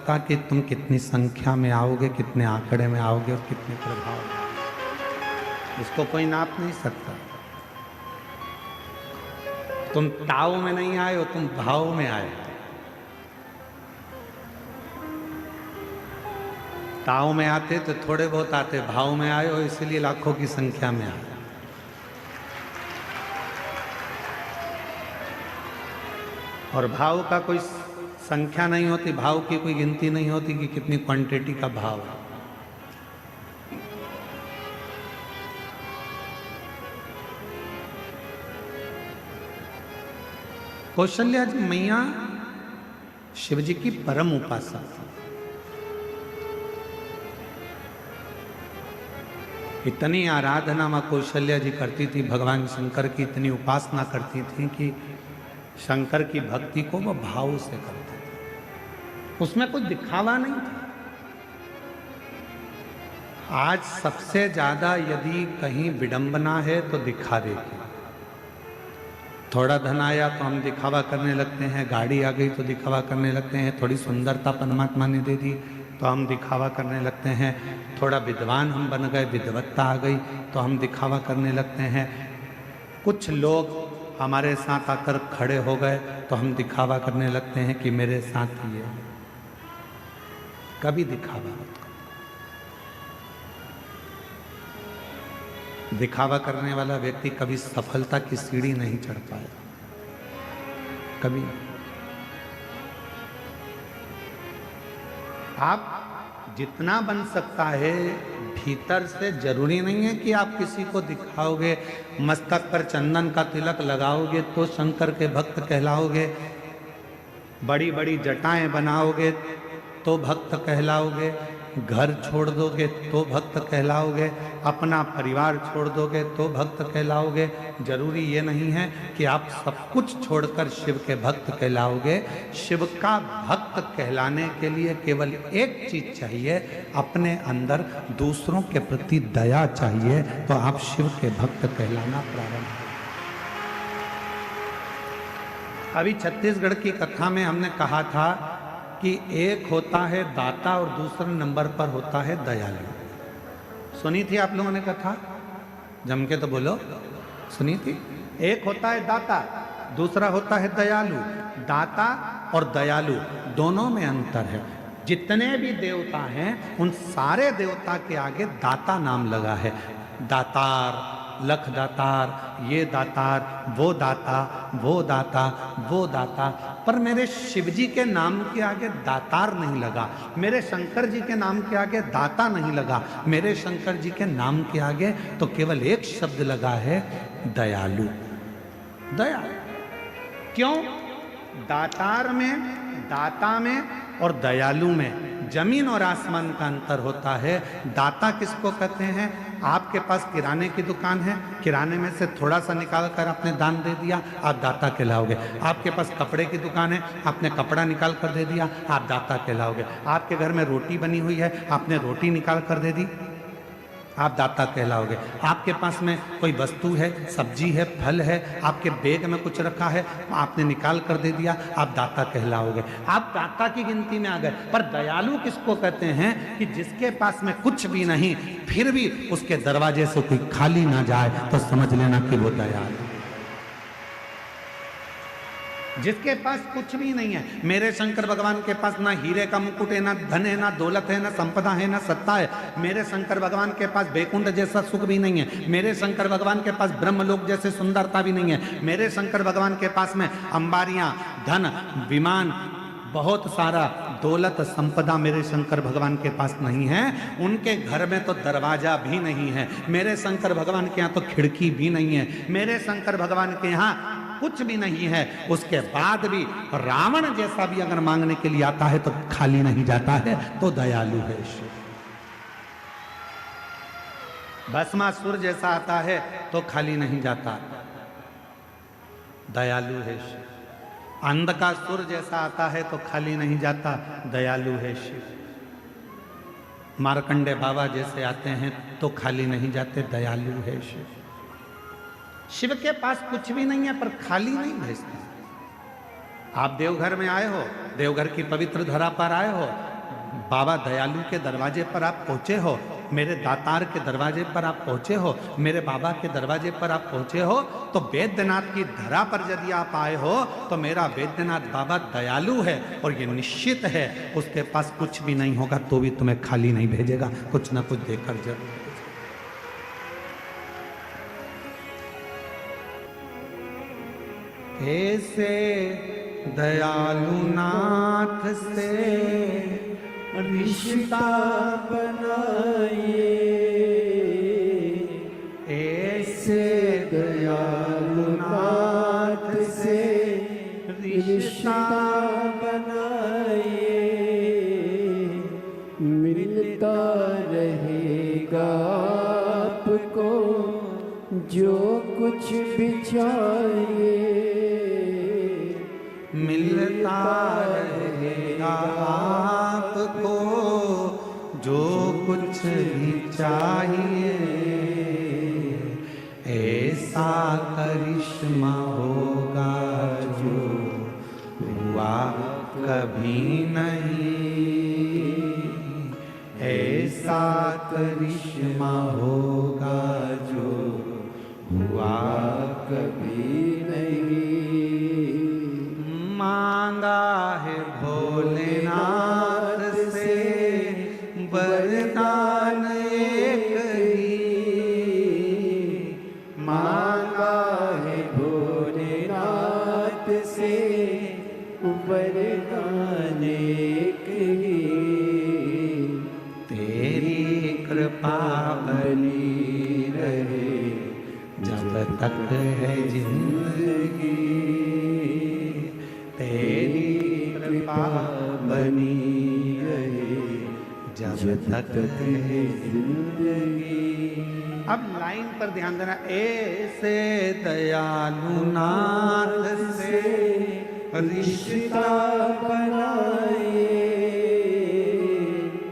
सकता कि तुम कितनी संख्या में आओगे, कितने आंकड़े में आओगे और कितने प्रभाव। इसको कोई नाप नहीं सकता। तुम ताव में नहीं आए हो, तुम भाव में आए। ताव में आते तो थोड़े बहुत आते, भाव में आए हो इसलिए लाखों की संख्या में आए। और भाव का कोई संख्या नहीं होती, भाव की कोई गिनती नहीं होती कि कितनी क्वांटिटी का भाव है। कौशल्या जी मैया शिव जी की परम उपासक थी। इतनी आराधना मां कौशल्या जी करती थी, भगवान शंकर की इतनी उपासना करती थी कि शंकर की भक्ति को वो भाव से करते थे, उसमें कोई दिखावा नहीं था। आज सबसे ज्यादा यदि कहीं विडंबना है तो दिखावे की। थोड़ा धन आया तो हम दिखावा करने लगते हैं, गाड़ी आ गई तो दिखावा करने लगते हैं, थोड़ी सुंदरता परमात्मा ने दे दी तो हम दिखावा करने लगते हैं, थोड़ा विद्वान हम बन गए, विद्वत्ता आ गई तो हम दिखावा करने लगते हैं, कुछ लोग हमारे साथ आकर खड़े हो गए तो हम दिखावा करने लगते हैं कि मेरे साथ ही है। कभी दिखावा मत करो। दिखावा करने वाला व्यक्ति कभी सफलता की सीढ़ी नहीं चढ़ पाएगा, कभी। आप जितना बन सकता है भीतर से, जरूरी नहीं है कि आप किसी को दिखाओगे। मस्तक पर चंदन का तिलक लगाओगे तो शंकर के भक्त कहलाओगे, बड़ी बड़ी जटाएं बनाओगे तो भक्त कहलाओगे, घर छोड़ दोगे तो भक्त कहलाओगे, अपना परिवार छोड़ दोगे तो भक्त कहलाओगे। जरूरी ये नहीं है कि आप सब कुछ छोड़कर शिव के भक्त कहलाओगे। शिव का भक्त कहलाने के लिए केवल एक चीज चाहिए, अपने अंदर दूसरों के प्रति दया चाहिए, तो आप शिव के भक्त कहलाना प्रारंभ। अभी छत्तीसगढ़ की कथा में हमने कहा था कि एक होता है दाता और दूसरे नंबर पर होता है दयालु। सुनी थी आप लोगों ने कथा? जम के तो बोलो, सुनी थी? एक होता है दाता, दूसरा होता है दयालु। दाता और दयालु दोनों में अंतर है। जितने भी देवता हैं उन सारे देवता के आगे दाता नाम लगा है। दातार, लख दातार, ये दातार, वो दाता, वो दाता, वो दाता। पर मेरे शिव जी के नाम के आगे दातार नहीं लगा, मेरे शंकर जी के नाम के आगे दाता नहीं लगा, मेरे शंकर जी के नाम के आगे तो केवल एक शब्द लगा है, दयालु। दया। क्यों? दातार में, दाता में और दयालु में जमीन और आसमान का अंतर होता है। दाता किसको कहते हैं? आपके पास किराने की दुकान है, किराने में से थोड़ा सा निकाल कर आपने दान दे दिया, आप दाता कहलाओगे। आपके पास कपड़े की दुकान है, आपने कपड़ा निकाल कर दे दिया, आप दाता कहलाओगे। आपके घर में रोटी बनी हुई है, आपने रोटी निकाल कर दे दी, आप दाता कहलाओगे। आपके पास में कोई वस्तु है, सब्जी है, फल है, आपके बैग में कुछ रखा है, आपने निकाल कर दे दिया, आप दाता कहलाओगे। आप दाता की गिनती में आ गए। पर दयालु किसको कहते हैं? कि जिसके पास में कुछ भी नहीं, फिर भी उसके दरवाजे से कोई खाली ना जाए तो समझ लेना कि वो दयालु। जिसके पास कुछ भी नहीं है, मेरे शंकर भगवान के पास ना हीरे का मुकुट है, ना धन है, ना दौलत है, ना संपदा है, ना सत्ता है। मेरे शंकर भगवान के पास बैकुंठ जैसा सुख भी नहीं है। मेरे शंकर भगवान के पास ब्रह्मलोक जैसे सुंदरता भी नहीं है। मेरे शंकर भगवान के पास में अंबारियां, धन, विमान, बहुत सारा दौलत संपदा मेरे शंकर भगवान के पास नहीं है। उनके घर में तो दरवाजा भी नहीं है। मेरे शंकर भगवान के यहाँ तो खिड़की भी नहीं है। मेरे शंकर भगवान के यहाँ कुछ भी नहीं है। उसके बाद भी रावण जैसा भी अगर मांगने के लिए आता है तो खाली नहीं जाता है, तो दयालु है शिव। भस्मासुर जैसा आता है तो खाली नहीं जाता, दयालु है शिव। अंधकासुर जैसा आता है तो खाली नहीं जाता, दयालु है शिव। मार्कंडे बाबा जैसे आते हैं तो खाली नहीं जाते, दयालु है शिव। शिव के पास कुछ भी नहीं है पर खाली नहीं भेजते। आप देवघर में आए हो, देवघर की पवित्र धरा पर आए हो, बाबा दयालु के दरवाजे पर आप पहुंचे हो, मेरे दातार के दरवाजे पर आप पहुंचे हो, मेरे बाबा के दरवाजे पर आप पहुंचे हो, तो वैद्यनाथ की धरा पर यदि आप आए हो तो मेरा वैद्यनाथ बाबा दयालु है और ये निश्चित है उसके पास कुछ भी नहीं होगा तो भी तुम्हें खाली नहीं भेजेगा, कुछ ना कुछ देकर जरूर। ऐसे दयालु नाथ से रिश्ता बनाइए, ऐसे दयालु नाथ से रिश्ता बनाइए, मिलता रहेगा आपको जो कुछ भी चाहिए, मिलता रहेगा आपको जो कुछ भी चाहिए, ऐसा करिश्मा होगा जो हुआ कभी नहीं, ऐसा करिश्मा होगा जो हुआ कभी नहीं। मांगा है भोलेनाथ से वरदान एक ही, मांगा है भोलेनाथ से वरदान एक ही, तेरी कृपा बनी रहे जब तक है जिंदगी, तेरी कृपा बनी रहे जब तक है जिंदगी। अब लाइन पर ध्यान देना, ऐसे दयालु नाथ से रिश्ता बनाइए,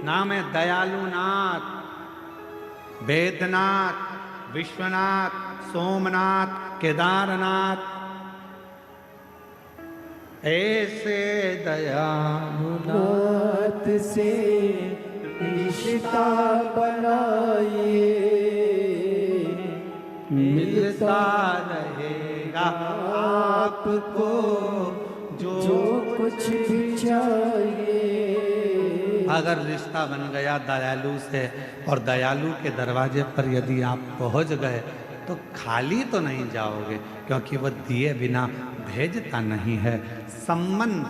नाम है दयालु नाथ, वेदनाथ, विश्वनाथ, सोमनाथ, केदारनाथ, ऐसे दयालु नाथ से रिश्ता बनाइए, मिलता रहेगा आपको जो कुछ भी चाहिए। अगर रिश्ता बन गया दयालु से और दयालु के दरवाजे पर यदि आप पहुंच गए तो खाली तो नहीं जाओगे, क्योंकि वह दिए बिना भेजता नहीं है। संबंध,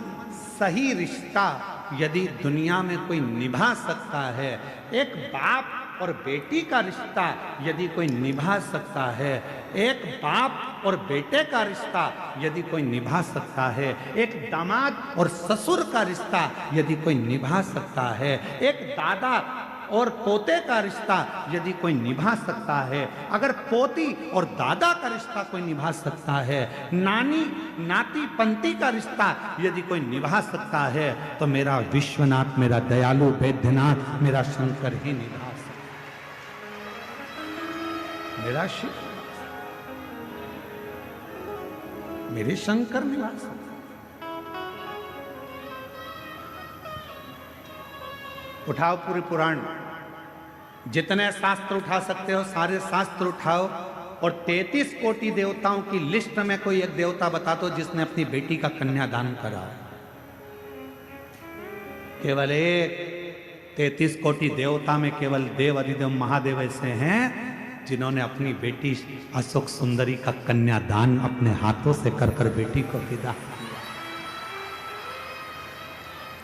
सही रिश्ता यदि दुनिया में कोई निभा सकता है, एक बाप और बेटी का रिश्ता यदि कोई निभा सकता है, एक बाप और बेटे का रिश्ता यदि कोई निभा सकता है, एक दामाद और ससुर का रिश्ता यदि कोई निभा सकता है, एक दादा और पोते का रिश्ता यदि कोई निभा सकता है, अगर पोती और दादा का रिश्ता कोई निभा सकता है, नानी नाती पंती का रिश्ता यदि कोई निभा सकता है, तो मेरा विश्वनाथ, मेरा दयालु वैद्यनाथ, मेरा शंकर ही निभा सकता, मेरा शिव, मेरे शंकर निभा सकता। उठाओ पूरे पुराण, जितने शास्त्र उठा सकते हो सारे शास्त्र उठाओ, और 33 कोटि देवताओं की लिस्ट में कोई एक देवता बता दो जिसने अपनी बेटी का कन्यादान करा। केवल एक, 33 कोटि देवता में केवल देव अधिदेव महादेव ऐसे हैं जिन्होंने अपनी बेटी अशोक सुंदरी का कन्यादान अपने हाथों से कर कर बेटी को विदा।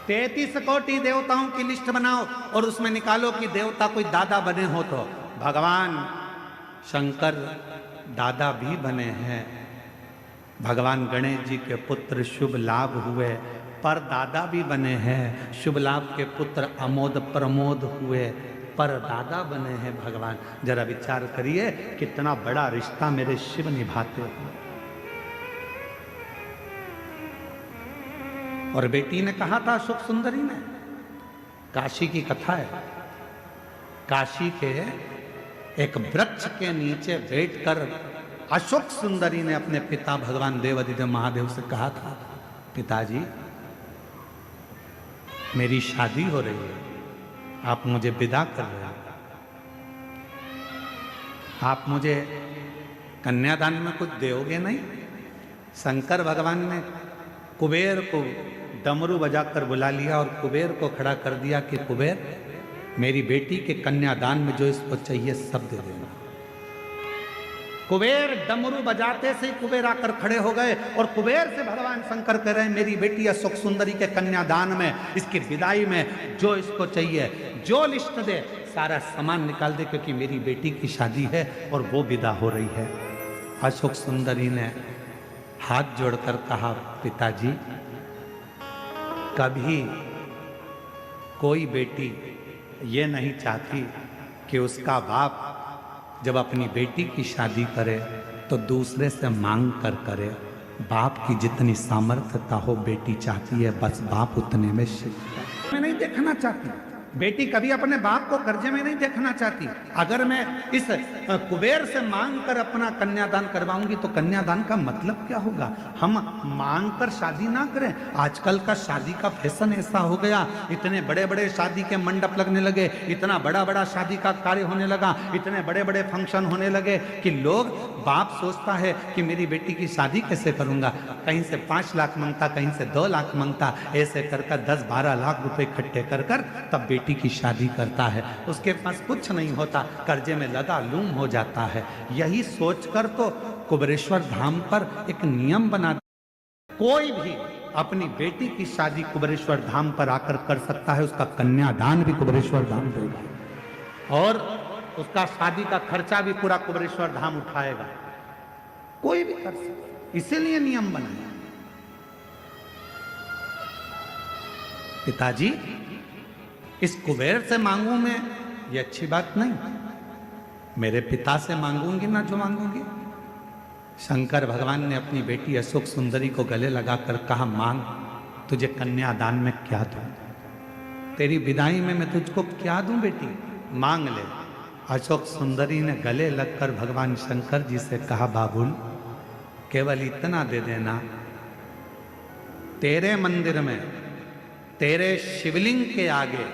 33 कोटि देवताओं की लिस्ट बनाओ और उसमें निकालो कि देवता कोई दादा बने हो तो भगवान शंकर दादा भी बने हैं, भगवान गणेश जी के पुत्र शुभ लाभ हुए पर दादा भी बने हैं, शुभ लाभ के पुत्र अमोद प्रमोद हुए पर दादा बने हैं भगवान। जरा विचार करिए कितना बड़ा रिश्ता मेरे शिव निभाते हैं। और बेटी ने कहा था अशोक सुंदरी ने, काशी की कथा है, काशी के एक वृक्ष के नीचे बैठकर अशोक सुंदरी ने अपने पिता भगवान देव अधिदेव महादेव से कहा था, पिताजी मेरी शादी हो रही है, आप मुझे विदा कर रहे हैं, आप मुझे कन्यादान में कुछ दोगे नहीं। शंकर भगवान ने कुबेर को डमरू बजाकर बुला लिया और कुबेर को खड़ा कर दिया कि कुबेर, मेरी बेटी के कन्यादान में जो इसको चाहिए सब दे देना। कुबेर डमरू बजाते से कुबेर आकर खड़े हो गए और कुबेर से भगवान शंकर कह रहे हैं, मेरी बेटी अशोक सुंदरी के कन्यादान में, इसकी विदाई में जो इसको चाहिए, जो लिस्ट दे, सारा सामान निकाल दे, क्योंकि मेरी बेटी की शादी है और वो विदा हो रही है। अशोक सुंदरी ने हाथ जोड़कर कहा, पिताजी, कभी कोई बेटी ये नहीं चाहती कि उसका बाप जब अपनी बेटी की शादी करे तो दूसरे से मांग कर करे। बाप की जितनी सामर्थ्यता हो बेटी चाहती है, बस बाप उतने में मैं नहीं देखना चाहती। बेटी कभी अपने बाप को कर्जे में नहीं देखना चाहती। अगर मैं इस कुबेर से मांग कर अपना कन्यादान करवाऊंगी तो कन्यादान का मतलब क्या होगा? हम मांग कर शादी ना करें। आजकल का शादी का फैशन ऐसा हो गया, इतने बड़े बड़े शादी के मंडप लगने लगे, इतना बड़ा बड़ा शादी का कार्य होने लगा, इतने बड़े बड़े फंक्शन होने लगे कि लोग, बाप सोचता है कि मेरी बेटी की शादी कैसे करूंगा, कहीं से 5 लाख मांगता, कहीं से 2 लाख मांगता, ऐसे कर 10-12 लाख रुपए इकट्ठे कर तब बेटी की शादी करता है। उसके पास कुछ नहीं होता, कर्जे में लदा लूम हो जाता है। यही सोचकर तो कुबेरेश्वर धाम पर एक नियम बना, कोई भी अपनी बेटी की शादी कुबेरेश्वर धाम पर आकर कर सकता है, उसका कन्यादान भी कुबेरेश्वर धाम देगा और उसका शादी का खर्चा भी पूरा कुबेरेश्वर धाम उठाएगा। कोई भी कर सकता, इसीलिए नियम बनाया। पिताजी, इस कुबेर से मांगू मैं, ये अच्छी बात नहीं। मेरे पिता से मांगूंगी ना जो मांगूंगी। शंकर भगवान ने अपनी बेटी अशोक सुंदरी को गले लगाकर कहा, मांग, तुझे कन्यादान में क्या दूं? तेरी विदाई में मैं तुझको क्या दूं बेटी? मांग ले। अशोक सुंदरी ने गले लगकर भगवान शंकर जी से कहा, बाबुल, केवल इतना दे देना, तेरे मंदिर में, तेरे शिवलिंग के आगे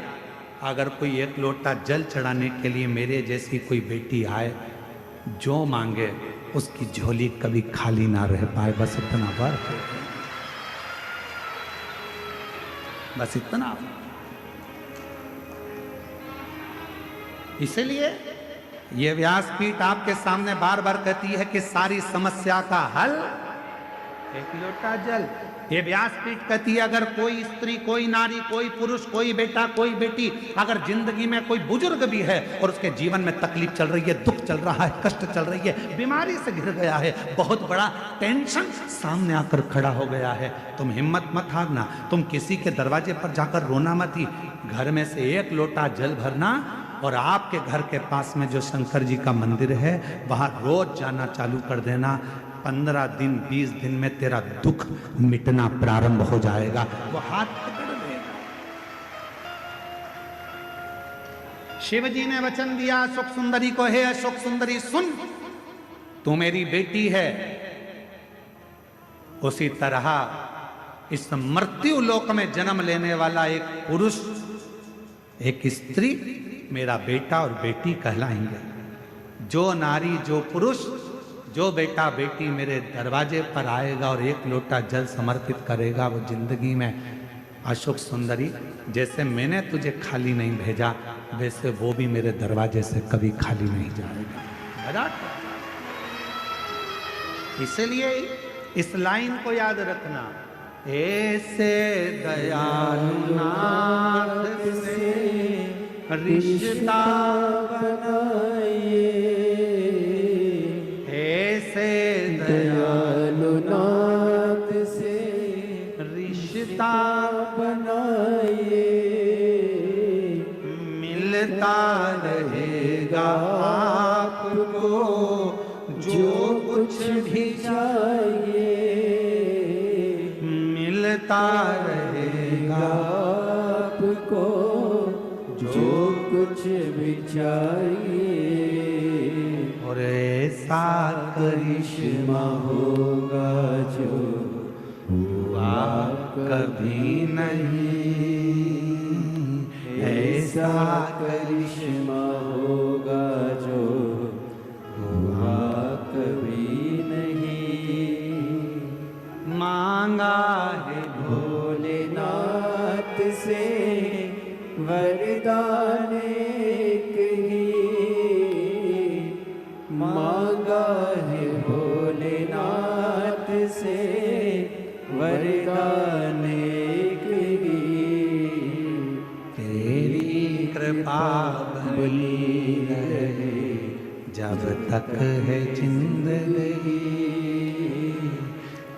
अगर कोई 1 लोटा जल चढ़ाने के लिए मेरे जैसी कोई बेटी आए, जो मांगे उसकी झोली कभी खाली ना रह पाए, बस इतना बार, बस इतना। इसलिए ये व्यासपीठ आपके सामने बार बार कहती है कि सारी समस्या का हल 1 लोटा जल। ये व्यासपीठ कहती है, अगर कोई स्त्री, कोई नारी, कोई पुरुष, कोई बेटा, कोई बेटी, अगर जिंदगी में कोई बुजुर्ग भी है और उसके जीवन में तकलीफ चल रही है, दुख चल रहा है, कष्ट चल रही है, बीमारी से घिर गया है, बहुत बड़ा टेंशन सामने आकर खड़ा हो गया है, तुम हिम्मत मत हारना। तुम किसी के दरवाजे पर जाकर रोना मत ही, घर में से 1 लोटा जल भरना और आपके घर के पास में जो शंकर जी का मंदिर है वहां रोज जाना चालू कर देना। 15 दिन 20 दिन में तेरा दुख मिटना प्रारंभ हो जाएगा। वो हाथ पकड़ लेगा। शिव जी ने वचन दिया अशोक सुंदरी को, हे अशोक सुंदरी सुन, तू मेरी बेटी है, उसी तरह इस मृत्यु लोक में जन्म लेने वाला एक पुरुष, एक स्त्री मेरा बेटा और बेटी कहलाएंगे। जो नारी, जो पुरुष, जो बेटा बेटी मेरे दरवाजे पर आएगा और 1 लोटा जल समर्पित करेगा, वो जिंदगी में, अशोक सुंदरी, जैसे मैंने तुझे खाली नहीं भेजा, वैसे वो भी मेरे दरवाजे से कभी खाली नहीं जाएगा। इसलिए इस लाइन को याद रखना, ऐसे दयालु नाथ से रिश्ता बनाइए, ऐसे दयालु नाथ से रिश्ता बनाइए, मिलता रहेगा आपको जो कुछ भी चाहिए, मिलता रहेगा आपको जो कुछ भी चाहिए, और ऐसा करिश्मा होगा जो हुआ कभी नहीं, ऐसा ऐसा करिश्मा होगा जो हुआ कभी नहीं। मांगा है भोलेनाथ से वरदान एक ही, मांगा है भोलेनाथ से वरदान एक ही। तेरी कृपा बनी रहे जब तक है जिंदगी,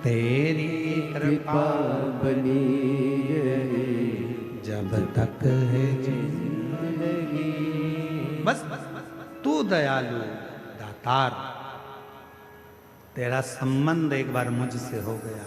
तेरी कृपा बनी रहे जब तक है जिंदगी। बस तू दयालु दातार, तेरा संबंध एक बार मुझसे हो गया।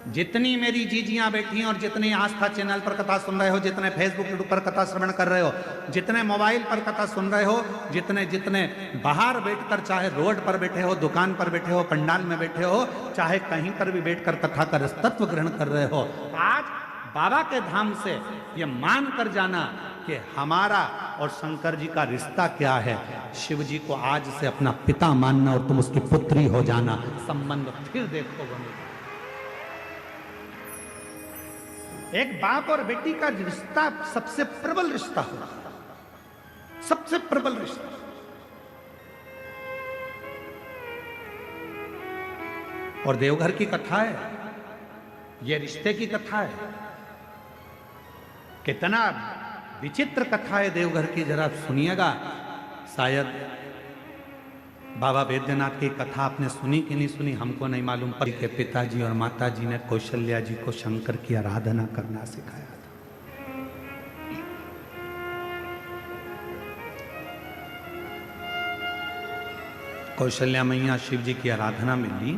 जितनी मेरी जीजियां बैठी हैं और जितने आस्था चैनल पर कथा सुन रहे हो, जितने फेसबुक यूट्यूब पर कथा श्रवण कर रहे हो, जितने मोबाइल पर कथा सुन रहे हो, जितने जितने बाहर बैठकर, चाहे रोड पर बैठे हो, दुकान पर बैठे हो, पंडाल में बैठे हो, चाहे कहीं पर भी बैठकर कथा का रसतत्व ग्रहण कर रहे हो, आज बाबा के धाम से ये मान कर जाना कि हमारा और शंकर जी का रिश्ता क्या है। शिव जी को आज से अपना पिता मानना और तुम उसकी पुत्री हो जाना, संबंध फिर देखो बनेगा। एक बाप और बेटी का रिश्ता सबसे प्रबल रिश्ता होता है, सबसे प्रबल रिश्ता। और देवघर की कथा है, यह रिश्ते की कथा है। कितना विचित्र कथा है देवघर की, जरा सुनिएगा। शायद बाबा वैद्यनाथ की कथा आपने सुनी कि नहीं सुनी हमको नहीं मालूम, पर के पिताजी और माताजी ने कौशल्या जी को शंकर की आराधना करना सिखाया था। कौशल्या मैया शिव जी की आराधना में ली।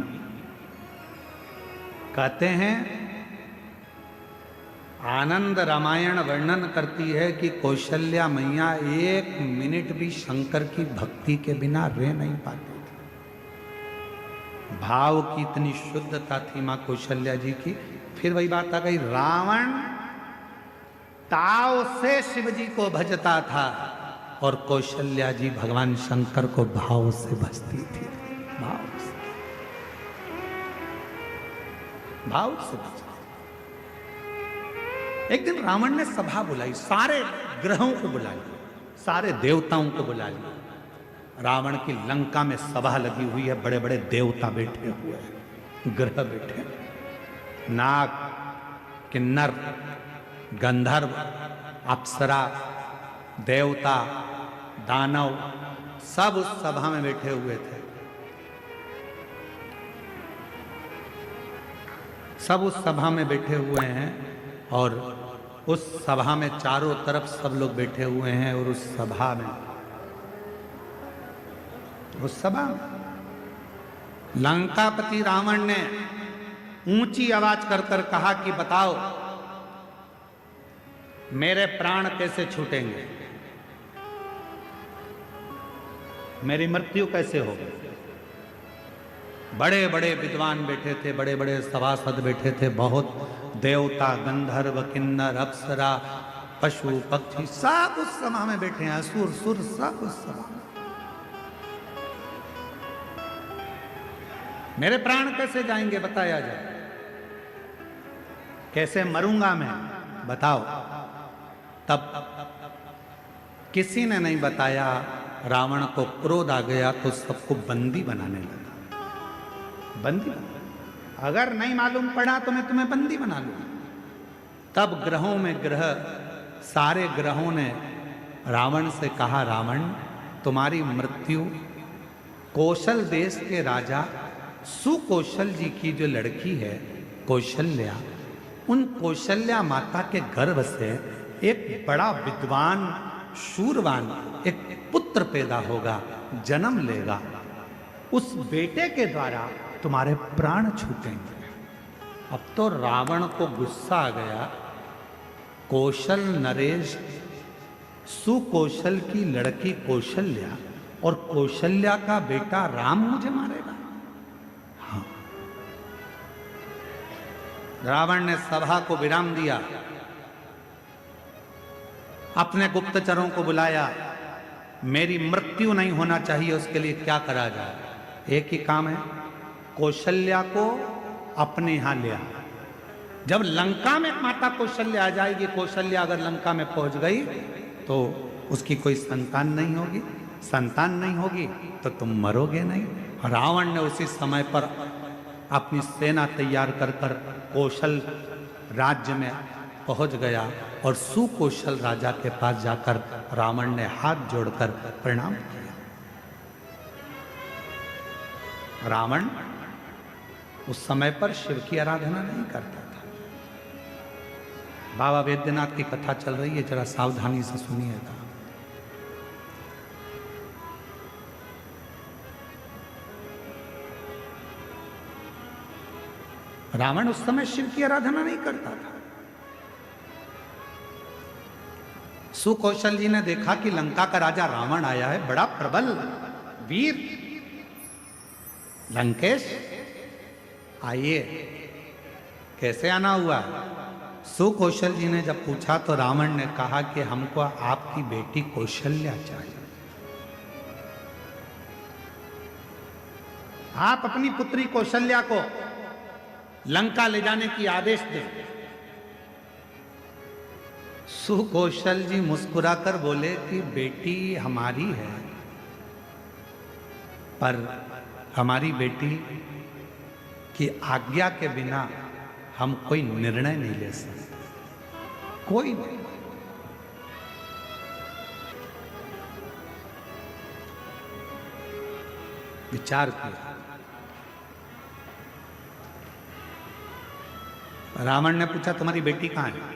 कहते हैं आनंद रामायण वर्णन करती है कि कौशल्या मैया 1 मिनट भी शंकर की भक्ति के बिना रह नहीं पाती थी। भाव की इतनी शुद्धता थी मां कौशल्या जी की। फिर वही बात आ गई, रावण ताव से शिव जी को भजता था और कौशल्या जी भगवान शंकर को भाव से भजती थी। भाव से, भाव से भजती। एक दिन रावण ने सभा बुलाई, सारे ग्रहों को बुला लिया, सारे देवताओं को बुला लिया। रावण की लंका में सभा लगी हुई है, बड़े बड़े देवता बैठे हुए हैं, ग्रह बैठे, नाग, किन्नर, गंधर्व, अप्सरा, देवता, दानव, सब उस सभा में बैठे हुए थे। सब उस सभा में बैठे हुए हैं और उस सभा में चारों तरफ सब लोग बैठे हुए हैं। और उस सभा में लंकापति रावण ने ऊंची आवाज कर कर कहा कि बताओ मेरे प्राण कैसे छूटेंगे, मेरी मृत्यु कैसे होगी। बड़े बड़े विद्वान बैठे थे, बड़े बड़े सभासद बैठे थे, बहुत देवता, गंधर्व, किन्नर, अप्सरा, पशु, पक्षी सब उस सभा में बैठे हैं, असुर सुर सब उस सभा में। मेरे प्राण कैसे जाएंगे बताया जाए, कैसे मरूंगा मैं बताओ। तब किसी ने नहीं बताया। रावण को क्रोध आ गया तो सबको बंदी बनाने लगा। बंदी बना, अगर नहीं मालूम पड़ा तो मैं तुम्हें बंदी बना लूंगा। तब ग्रहों में ग्रह, सारे ग्रहों ने रावण से कहा, रावण तुम्हारी मृत्यु कौशल देश के राजा सुकौशल जी की जो लड़की है कौशल्या, उन कौशल्या माता के गर्भ से एक बड़ा विद्वान शूरवान एक पुत्र पैदा होगा, जन्म लेगा। उस बेटे के द्वारा तुम्हारे प्राण छूटेंगे। अब तो रावण को गुस्सा आ गया। कौशल नरेश, सुकौशल की लड़की कौशल्या और कौशल्या का बेटा राम मुझे मारेगा। हाँ, रावण ने सभा को विराम दिया। अपने गुप्तचरों को बुलाया, मेरी मृत्यु नहीं होना चाहिए, उसके लिए क्या करा जाए। एक ही काम है, कौशल्या को अपने यहां ले आ। जब लंका में माता कौशल्या आ जाएगी, कौशल्या अगर लंका में पहुंच गई तो उसकी कोई संतान नहीं होगी, संतान नहीं होगी तो तुम मरोगे नहीं। रावण ने उसी समय पर अपनी सेना तैयार कर कर कौशल राज्य में पहुंच गया और सुकौशल राजा के पास जाकर रावण ने हाथ जोड़कर प्रणाम किया। रावण उस समय पर शिव की आराधना नहीं करता था। बाबा वैद्यनाथ की कथा चल रही है, जरा सावधानी से सुनिएगा। रावण उस समय शिव की आराधना नहीं करता था। सुकौशल जी ने देखा कि लंका का राजा रावण आया है, बड़ा प्रबल वीर। लंकेश आइए। कैसे आना हुआ? सुकौशल जी ने जब पूछा तो रावण ने कहा कि हमको आपकी बेटी कौशल्या चाहिए। आप अपनी पुत्री कौशल्या को लंका ले जाने की आदेश दें। सुकौशल जी मुस्कुराकर बोले कि बेटी हमारी है, पर हमारी बेटी की आज्ञा के बिना हम कोई निर्णय नहीं ले सकते, कोई नहीं। विचार किया। रावण ने पूछा तुम्हारी बेटी कहां है?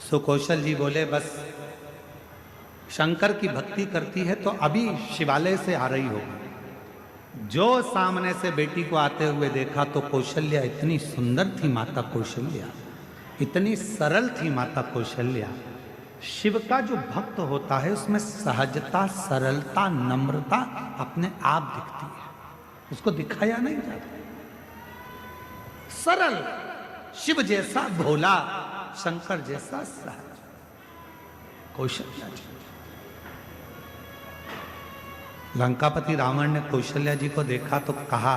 सुकौशल जी बोले बस शंकर की भक्ति करती है तो अभी शिवालय से आ रही होगी। जो सामने से बेटी को आते हुए देखा तो कौशल्या इतनी सुंदर थी, माता कौशल्या इतनी सरल थी, माता कौशल्या। शिव का जो भक्त होता है उसमें सहजता, सरलता, नम्रता अपने आप दिखती है, उसको दिखाया नहीं जाता। सरल, शिव जैसा भोला, शंकर जैसा सहज कौशल्या जी। लंकापति रावण ने कौशल्या जी को देखा तो कहा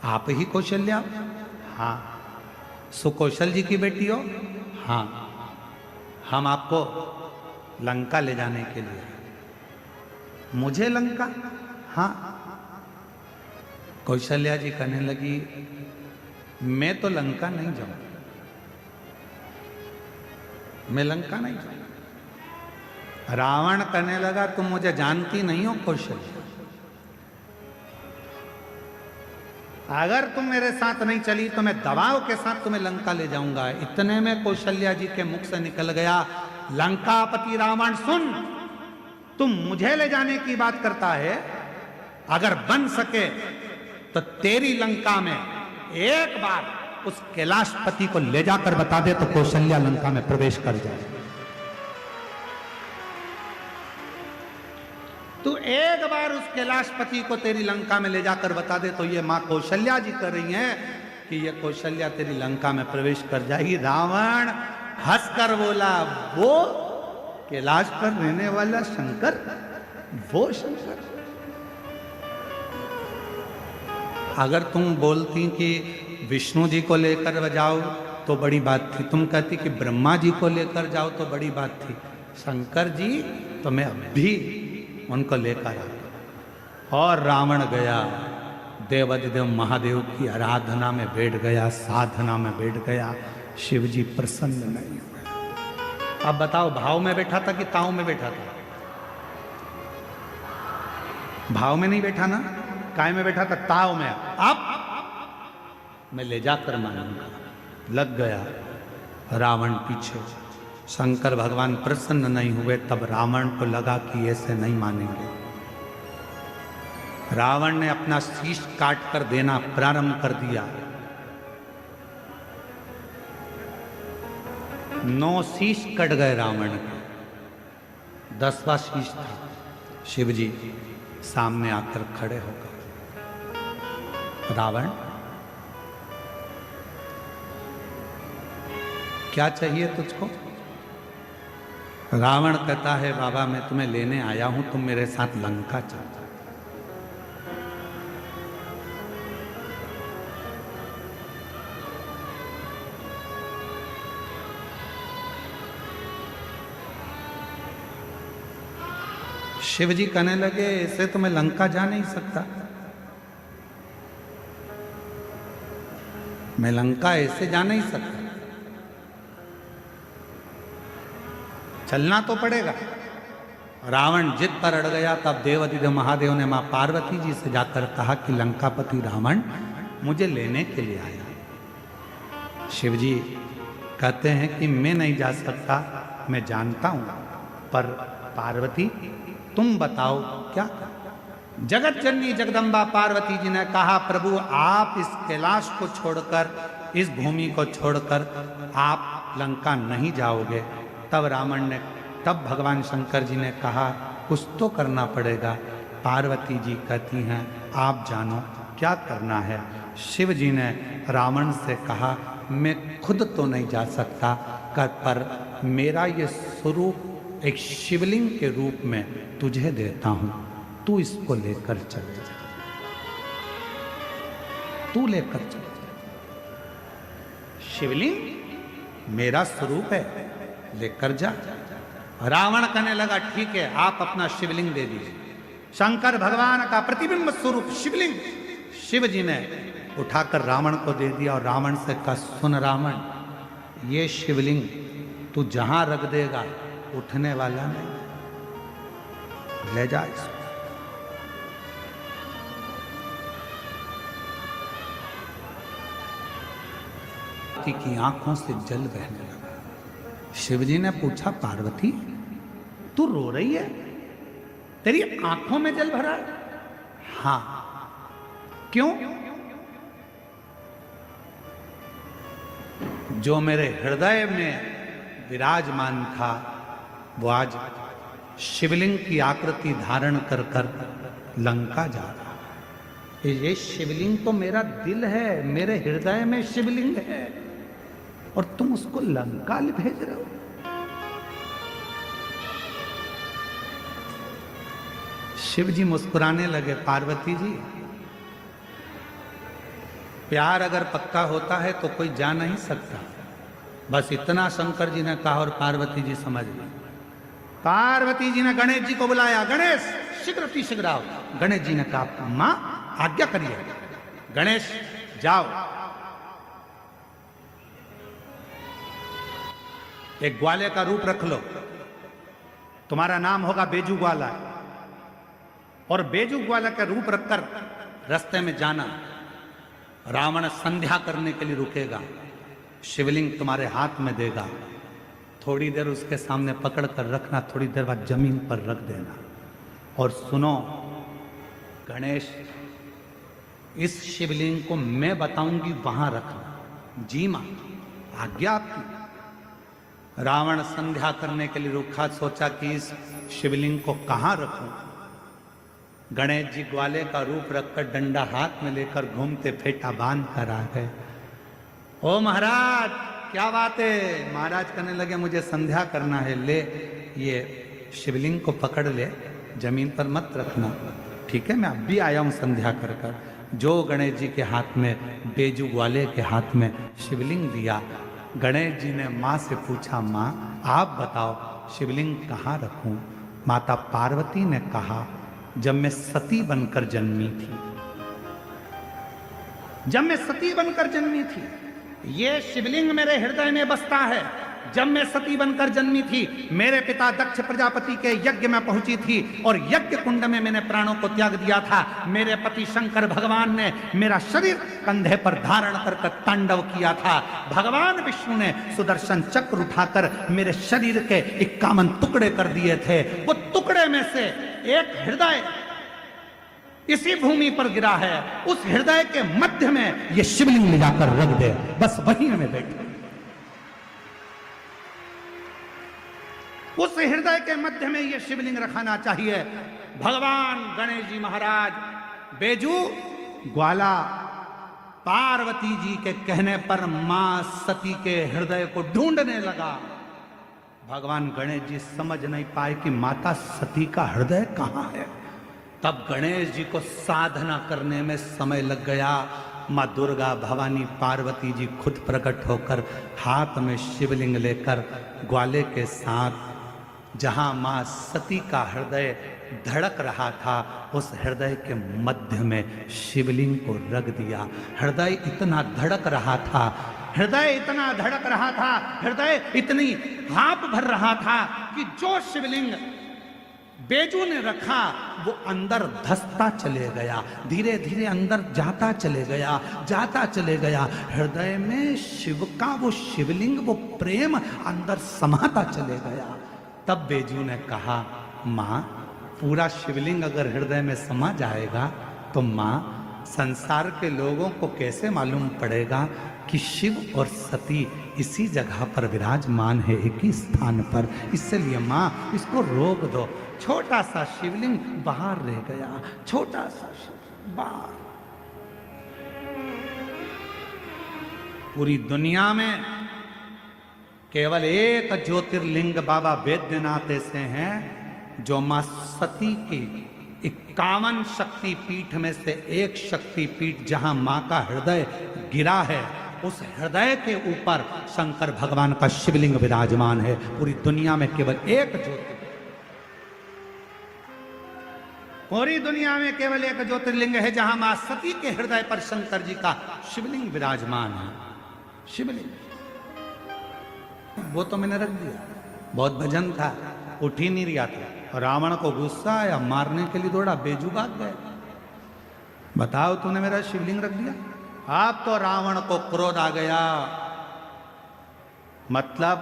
आप ही कौशल्या? हाँ। सुकौशल जी की बेटी हो? हाँ। हम आपको लंका ले जाने के लिए। मुझे लंका? हाँ। कौशल्या जी कहने लगी मैं तो लंका नहीं जाऊंगा, मैं लंका नहीं जाऊंगा। रावण कहने लगा तुम मुझे जानती नहीं हो कौशल्या, अगर तुम मेरे साथ नहीं चली तो मैं दबाव के साथ तुम्हें लंका ले जाऊंगा। इतने में कौशल्या जी के मुख से निकल गया लंकापति रावण सुन, तुम मुझे ले जाने की बात करता है, अगर बन सके तो तेरी लंका में एक बार उस कैलाशपति को ले जाकर बता दे तो कौशल्या लंका में प्रवेश कर जाए। तू एक बार उस कैलाशपति को तेरी लंका में ले जाकर बता दे तो ये मां कौशल्या जी कर रही हैं कि ये कौशल्या तेरी लंका में प्रवेश कर जाएगी। रावण हंसकर बोला वो कैलाश पर रहने वाला शंकर, वो शंकर? अगर तुम बोलती कि विष्णु जी को लेकर जाओ तो बड़ी बात थी, तुम कहती कि ब्रह्मा जी को लेकर जाओ तो बड़ी बात थी, शंकर जी तो मैं अभी उनको लेकर आता। और रावण गया, देवाधिदेव महादेव की आराधना में बैठ गया, साधना में बैठ गया। शिव जी प्रसन्न नहीं हुए। अब बताओ भाव में बैठा था कि ताव में बैठा था? भाव में नहीं बैठा ना, काय में बैठा था? ताव में। अब मैं ले जाकर मानूंगा। लग गया रावण पीछे। शंकर भगवान प्रसन्न नहीं हुए, तब रावण को लगा कि ऐसे नहीं मानेंगे। रावण ने अपना शीश काट कर देना प्रारंभ कर दिया। 9 शीश कट गए रावण के, 10वां शीश था। शिव जी सामने आकर खड़े हो गए। रावण क्या चाहिए तुझको? रावण कहता है बाबा मैं तुम्हें लेने आया हूं, तुम मेरे साथ लंका चलो। शिव जी कहने लगे ऐसे तो मैं लंका जा नहीं सकता, मैं लंका ऐसे जा नहीं सकता, चलना तो पड़ेगा। रावण जिद पर अड़ गया। तब देवाधिदेव महादेव ने मां पार्वती जी से जाकर कहा कि लंकापति रावण मुझे लेने के लिए आया। शिव जी कहते हैं कि मैं नहीं जा सकता, मैं जानता हूं, पर पार्वती तुम बताओ क्या करें। जगत जननी जगदम्बा पार्वती जी ने कहा प्रभु आप इस कैलाश को छोड़कर, इस भूमि को छोड़कर आप लंका नहीं जाओगे। तब भगवान शंकर जी ने कहा कुछ तो करना पड़ेगा। पार्वती जी कहती हैं आप जानो क्या करना है। शिव जी ने रावण से कहा मैं खुद तो नहीं जा सकता, पर मेरा ये स्वरूप एक शिवलिंग के रूप में तुझे देता हूं, तू इसको लेकर चल जा, तू लेकर चल। शिवलिंग मेरा स्वरूप है, लेकर जा। रावण कहने लगा ठीक है आप अपना शिवलिंग दे दीजिए। शंकर भगवान का प्रतिबिंब स्वरूप शिवलिंग शिव जी ने उठाकर रावण को दे दिया और रावण से कहा सुन रावण, ये शिवलिंग तू जहां रख देगा उठने वाला नहीं, ले जा इसको। की आंखों से जल बहने लगा। शिवजी ने पूछा पार्वती तू रो रही है, तेरी आंखों में जल भरा है? हां, क्यों? जो मेरे हृदय में विराजमान था वो आज शिवलिंग की आकृति धारण कर कर लंका जा रहा है। ये शिवलिंग तो मेरा दिल है, मेरे हृदय में शिवलिंग है और तुम उसको लंका भेज रहे हो। शिव जी मुस्कुराने लगे पार्वती जी प्यार अगर पक्का होता है तो कोई जा नहीं सकता, बस इतना शंकर जी ने कहा और पार्वती जी समझ गई। पार्वती जी ने गणेश जी को बुलाया, गणेश शीघ्र आओ। गणेश जी ने कहा मां आज्ञा करिए। गणेश जाओ, एक ग्वाले का रूप रख लो, तुम्हारा नाम होगा बेजू ग्वाला, और बेजू ग्वाला का रूप रखकर रास्ते में जाना। रावण संध्या करने के लिए रुकेगा, शिवलिंग तुम्हारे हाथ में देगा, थोड़ी देर उसके सामने पकड़ कर रखना, थोड़ी देर बाद जमीन पर रख देना। और सुनो गणेश, इस शिवलिंग को मैं बताऊंगी वहां रखना। जी मां, आज्ञा आपकी। रावण संध्या करने के लिए रुका, सोचा कि इस शिवलिंग को कहां रखूं। गणेश जी ग्वाले का रूप रखकर डंडा हाथ में लेकर घूमते फेटा बांध कर आ गए। ओ महाराज क्या बात है? महाराज कहने लगे मुझे संध्या करना है, ले ये शिवलिंग को पकड़ ले, जमीन पर मत रखना। ठीक है, मैं अब भी आया हूं संध्या कर कर। जो गणेश जी के हाथ में, बेजू ग्वाले के हाथ में शिवलिंग दिया। गणेश जी ने माँ से पूछा माँ आप बताओ शिवलिंग कहाँ रखूं? माता पार्वती ने कहा जब मैं सती बनकर जन्मी थी, जब मैं सती बनकर जन्मी थी, ये शिवलिंग मेरे हृदय में बसता है। जब मैं सती बनकर जन्मी थी, मेरे पिता दक्ष प्रजापति के यज्ञ में पहुंची थी और यज्ञ कुंड में मैंने प्राणों को त्याग दिया था। मेरे पति शंकर भगवान ने मेरा शरीर कंधे पर धारण कर तांडव किया था। भगवान विष्णु ने सुदर्शन चक्र उठाकर मेरे शरीर के 51 टुकड़े कर दिए थे। वो टुकड़े में से एक हृदय इसी भूमि पर गिरा है, उस हृदय के मध्य में ये शिवलिंग ले जाकर रख दे, बस वहीं हमें बैठे। उस हृदय के मध्य में ये शिवलिंग रखाना चाहिए। भगवान गणेश जी महाराज बेजू ग्वाला पार्वती जी के कहने पर मां सती के हृदय को ढूंढने लगा। भगवान गणेश जी समझ नहीं पाए कि माता सती का हृदय कहाँ है। तब गणेश जी को साधना करने में समय लग गया। माँ दुर्गा, भवानी, पार्वती जी खुद प्रकट होकर हाथ में शिवलिंग लेकर ग्वाले के साथ जहां माँ सती का हृदय धड़क रहा था उस हृदय के मध्य में शिवलिंग को रख दिया। हृदय इतना धड़क रहा था, हृदय इतना धड़क रहा था, हृदय इतनी हाँप भर रहा था कि जो शिवलिंग बेजू ने रखा वो अंदर धसता चले गया, धीरे धीरे अंदर जाता चले गया, जाता चले गया। हृदय में शिव का वो शिवलिंग, वो प्रेम अंदर समाता चले गया। तब बेजू ने कहा, माँ पूरा शिवलिंग अगर हृदय में समा जाएगा तो माँ संसार के लोगों को कैसे मालूम पड़ेगा कि शिव और सती इसी जगह पर विराजमान है, एक ही स्थान पर। इसलिए माँ इसको रोक दो। छोटा सा शिवलिंग बाहर रह गया, छोटा सा शिवलिंग बाहर। पूरी दुनिया में केवल एक ज्योतिर्लिंग बाबा वैद्यनाथ ऐसे हैं जो मां सती की 51 शक्तिपीठ में से एक शक्तिपीठ जहां मां का हृदय गिरा है, उस हृदय के ऊपर शंकर भगवान का शिवलिंग विराजमान है। पूरी दुनिया में केवल एक ज्योतिर्लिंग, पूरी दुनिया में केवल एक ज्योतिर्लिंग है जहां मां सती के हृदय पर शंकर जी का शिवलिंग विराजमान है। शिवलिंग वो तो मैंने रख दिया, बहुत भजन था, उठ ही नहीं रहा था। रावण को गुस्सा आया, मारने के लिए दौड़ा, बेजू भाग गए। बताओ तूने मेरा शिवलिंग रख दिया। अब तो रावण को क्रोध आ गया, मतलब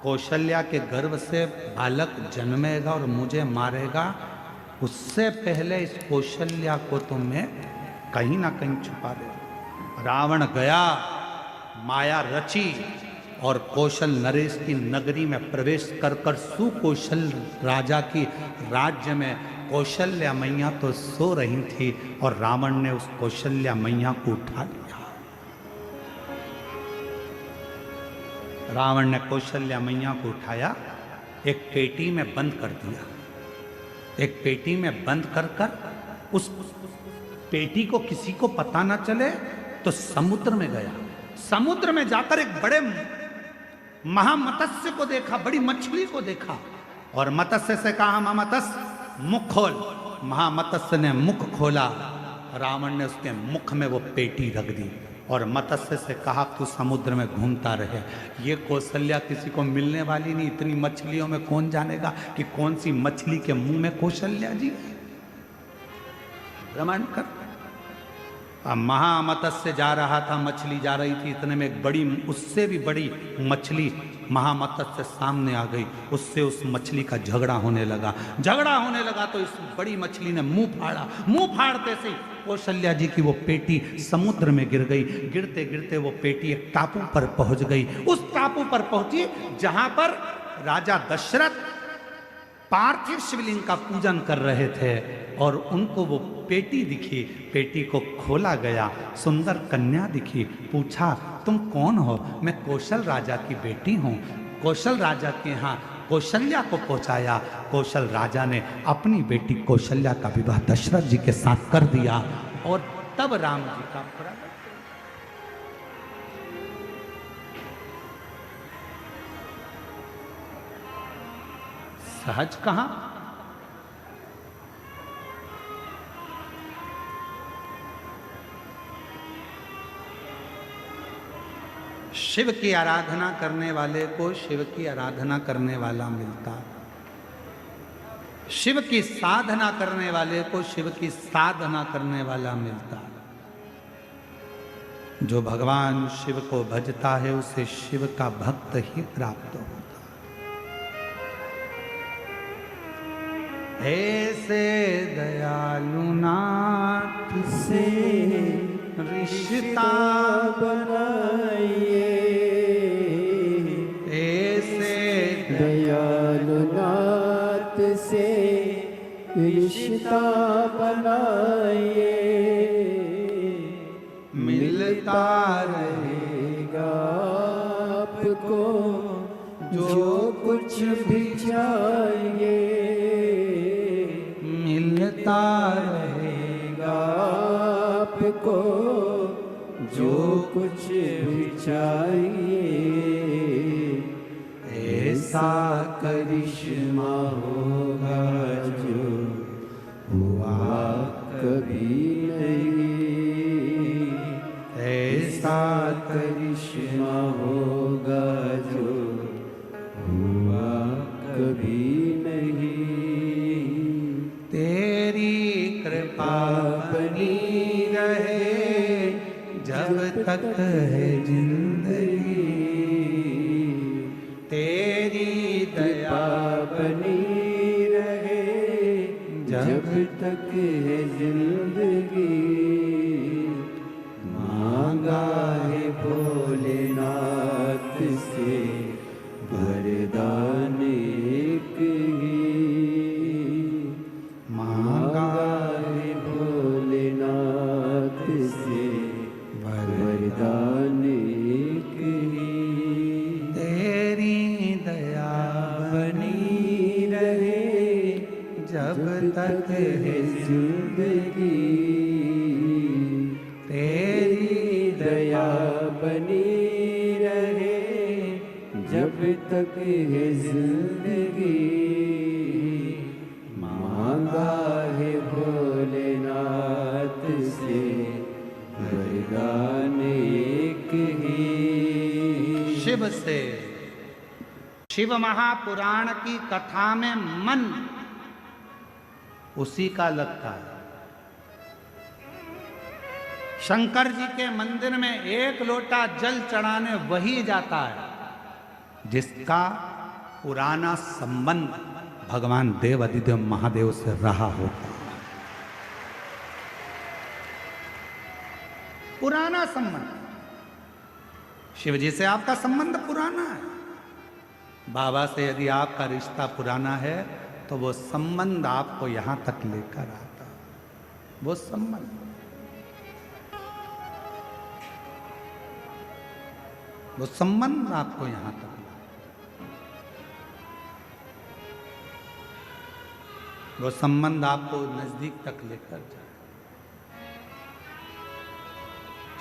कौशल्या के गर्भ से बालक जन्मेगा और मुझे मारेगा, उससे पहले इस कौशल्या को तो मैं कहीं ना कहीं छुपा दे। रावण गया, माया रची और कौशल नरेश की नगरी में प्रवेश कर कर सुकौशल राजा की राज्य में कौशल्या मैया तो सो रही थी और रावण ने उस कौशल्या मैया को उठा लिया। रावण ने कौशल्या मैया को उठाया, एक पेटी में बंद कर दिया। एक पेटी में बंद कर कर उस पेटी को किसी को पता ना चले तो समुद्र में गया। समुद्र में जाकर एक बड़े महामत्स्य को देखा, बड़ी मछली को देखा और मत्स्य से कहा, महामत्स्य मुख खोल। महामत्स्य ने मुख खोला, रावण ने उसके मुख में वो पेटी रख दी और मत्स्य से कहा, तू समुद्र में घूमता रहे। ये कौशल्या किसी को मिलने वाली नहीं, इतनी मछलियों में कौन जानेगा कि कौन सी मछली के मुंह में कौशल्या जी। प्रमाण कर। अब महामत्स्य जा रहा था, मछली जा रही थी, इतने में एक बड़ी, उससे भी बड़ी मछली महामत्स्य सामने आ गई। उससे उस मछली का झगड़ा होने लगा। झगड़ा होने लगा तो इस बड़ी मछली ने मुंह फाड़ा। मुंह फाड़ते से कौशल्या जी की वो पेटी समुद्र में गिर गई। गिरते गिरते वो पेटी एक टापू पर पहुंच गई। उस टापू पर पहुंची जहां पर राजा दशरथ पार्थिव शिवलिंग का पूजन कर रहे थे और उनको वो पेटी दिखी। पेटी को खोला गया, सुंदर कन्या दिखी। पूछा, तुम कौन हो? मैं कौशल राजा की बेटी हूँ। कौशल राजा के यहाँ कौशल्या को पहुँचाया। कौशल राजा ने अपनी बेटी कौशल्या का विवाह दशरथ जी के साथ कर दिया और तब राम जी का प्रकट। सहज कहां? शिव की आराधना करने वाले को शिव की आराधना करने वाला मिलता, शिव की साधना करने वाले को शिव की साधना करने वाला मिलता। जो भगवान शिव को भजता है उसे शिव का भक्त ही प्राप्त होता। ऐसे दयालु नाथ से रिश्ता बनाइए, ऐसे दयालु नाथ से रिश्ता बनाइए, मिलता रहेगा आपको जो कुछ भी चाहिए मिलता रहेगा आपको, जो कुछ भी चाहिए ऐसा करिश्मा होगा जो हुआ कभी नहीं, ऐसा करिश्मा होगा जो हुआ कभी नहीं। तेरी कृपा बनी रहे जब तक है जिंदगी, तेरी दया बनी रहे जब तक है जिंदगी। मांगा है भोलेनाथ से वरदान एक ही, मांगा है भोलेनाथ से वरदान एक ही। तेरी दया बनी रहे जब तक है है जिंदगी, तेरी दया बनी रहे जब तक है जिंदगी। मांगा है भोलेनाथ से वरदान एक ही। शिव से। शिव महापुराण की कथा में मन उसी का लगता है। शंकर जी के मंदिर में एक लोटा जल चढ़ाने वही जाता है जिसका पुराना संबंध भगवान देव अधिदेव महादेव से रहा होता है। पुराना संबंध। शिव जी से आपका संबंध पुराना है। बाबा से यदि आपका रिश्ता पुराना है तो वो संबंध आपको यहां तक लेकर आता है। वो संबंध, वो संबंध आपको यहां तक, वो संबंध आपको नजदीक तक लेकर जाए।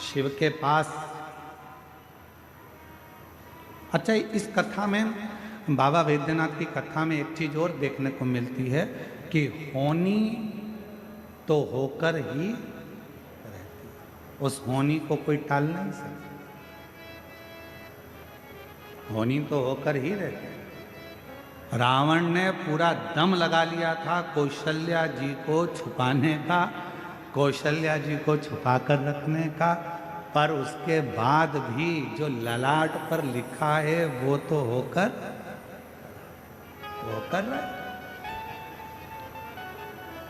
शिव के पास। अच्छा, इस कथा में, बाबा वैद्यनाथ की कथा में एक चीज और देखने को मिलती है कि होनी तो होकर ही रहती है, उस होनी को कोई टाल नहीं सकता। होनी तो होकर ही रहती है। रावण ने पूरा दम लगा लिया था कौशल्या जी को छुपाने का, कौशल्या जी को छुपाकर रखने का, पर उसके बाद भी जो ललाट पर लिखा है वो तो होकर रहा।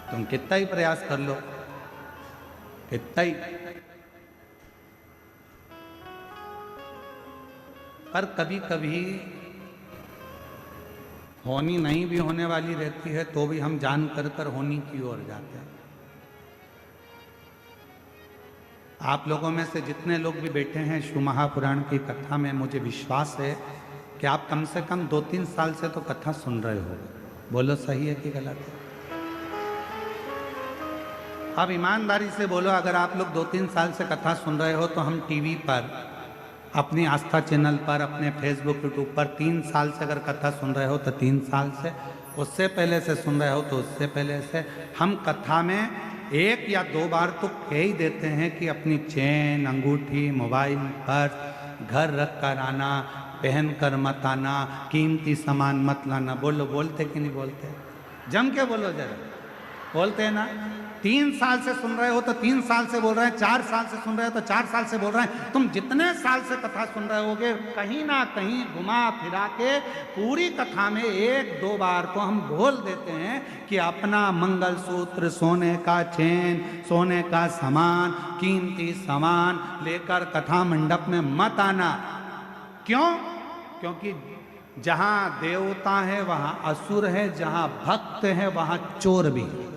तुम कितना ही प्रयास कर लो, कितना ही, पर कभी कभी होनी नहीं भी होने वाली रहती है तो भी हम जान कर होनी की ओर जाते हैं। आप लोगों में से जितने लोग भी बैठे हैं शिव महापुराण की कथा में, मुझे विश्वास है कि आप कम से कम 2-3 साल से तो कथा सुन रहे हो। बोलो सही है कि गलत है? आप ईमानदारी से बोलो, अगर आप लोग 2-3 साल से कथा सुन रहे हो तो हम टीवी पर, अपनी आस्था चैनल पर, अपने फेसबुक यूट्यूब पर 3 साल से अगर कथा सुन रहे हो तो 3 साल से, उससे पहले से सुन रहे हो तो उससे पहले से, हम कथा में 1 या 2 बार तो कह ही देते हैं कि अपनी चेन, अंगूठी, मोबाइल, पर्स घर रख कर आना, पहन कर मत आना, कीमती सामान मत लाना। बोलो, बोलते कि नहीं बोलते? जम के बोलो जरा, बोलते हैं ना? 3 साल से सुन रहे हो तो 3 साल से बोल रहे हैं, 4 साल से सुन रहे हो तो 4 साल से बोल रहे हैं। तुम जितने साल से कथा सुन रहे होगे, कहीं ना कहीं घुमा फिरा के पूरी कथा में 1-2 बार तो हम बोल देते हैं कि अपना मंगलसूत्र, सोने का चेन, सोने का सामान, कीमती सामान लेकर कथा मंडप में मत आना। क्यों? क्योंकि जहां देवता है वहां असुर है, जहां भक्त है वहां चोर भी है।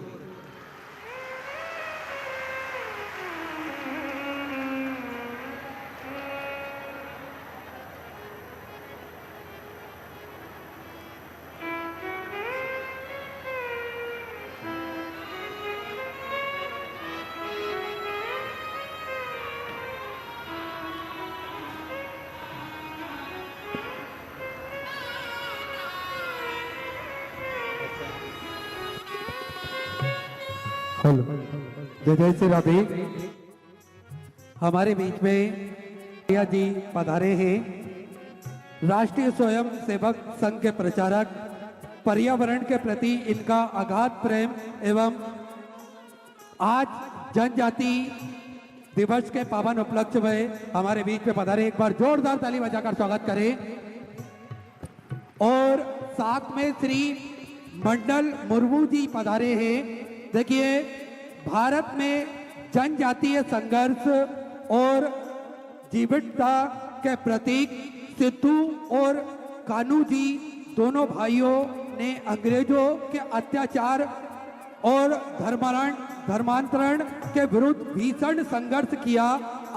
हेलो जय जय श्री राधे। हमारे बीच में प्रिया जी पधारे हैं, राष्ट्रीय स्वयं सेवक संघ के प्रचारक। पर्यावरण के प्रति इनका अगाध प्रेम एवं आज जनजाति दिवस के पावन उपलक्ष्य में हमारे बीच में पधारे। एक बार जोरदार ताली बजाकर स्वागत करें। और साथ में श्री मंडल मुर्मू जी पधारे हैं। देखिए, भारत में जनजातीय संघर्ष और जीवटता के प्रतीक सिद्धू और कान्हू जी दोनों भाइयों ने अंग्रेजों के अत्याचार और धर्मांतरण के विरुद्ध भीषण संघर्ष किया।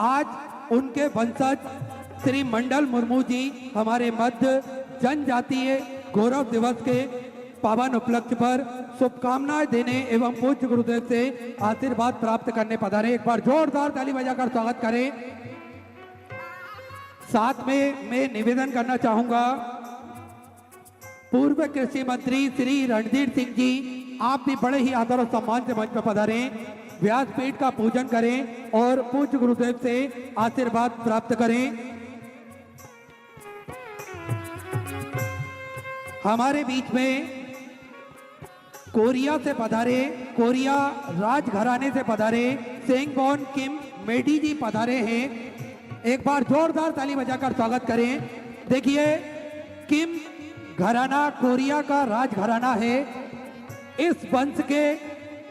आज उनके वंशज श्री मंडल मुर्मू जी हमारे मध्य जनजातीय गौरव दिवस के पावन उपलक्ष्य पर शुभकामनाएं देने एवं पूज्य गुरुदेव से आशीर्वाद प्राप्त करने पधारे। एक बार जोरदार ताली बजाकर स्वागत करें। साथ में मैं निवेदन करना चाहूंगा, पूर्व कृषि मंत्री श्री रणधीर सिंह जी, आप भी बड़े ही आदर और सम्मान से मंच पर पधारे, व्यासपीठ का पूजन करें और पूज्य गुरुदेव से आशीर्वाद प्राप्त करें। हमारे बीच में कोरिया से पधारे, कोरिया राजघराने से पधारे सेंगबॉन किम मेडी जी पधारे हैं। एक बार जोरदार ताली बजाकर स्वागत करें। देखिए, किम घराना कोरिया का राजघराना है। इस वंश के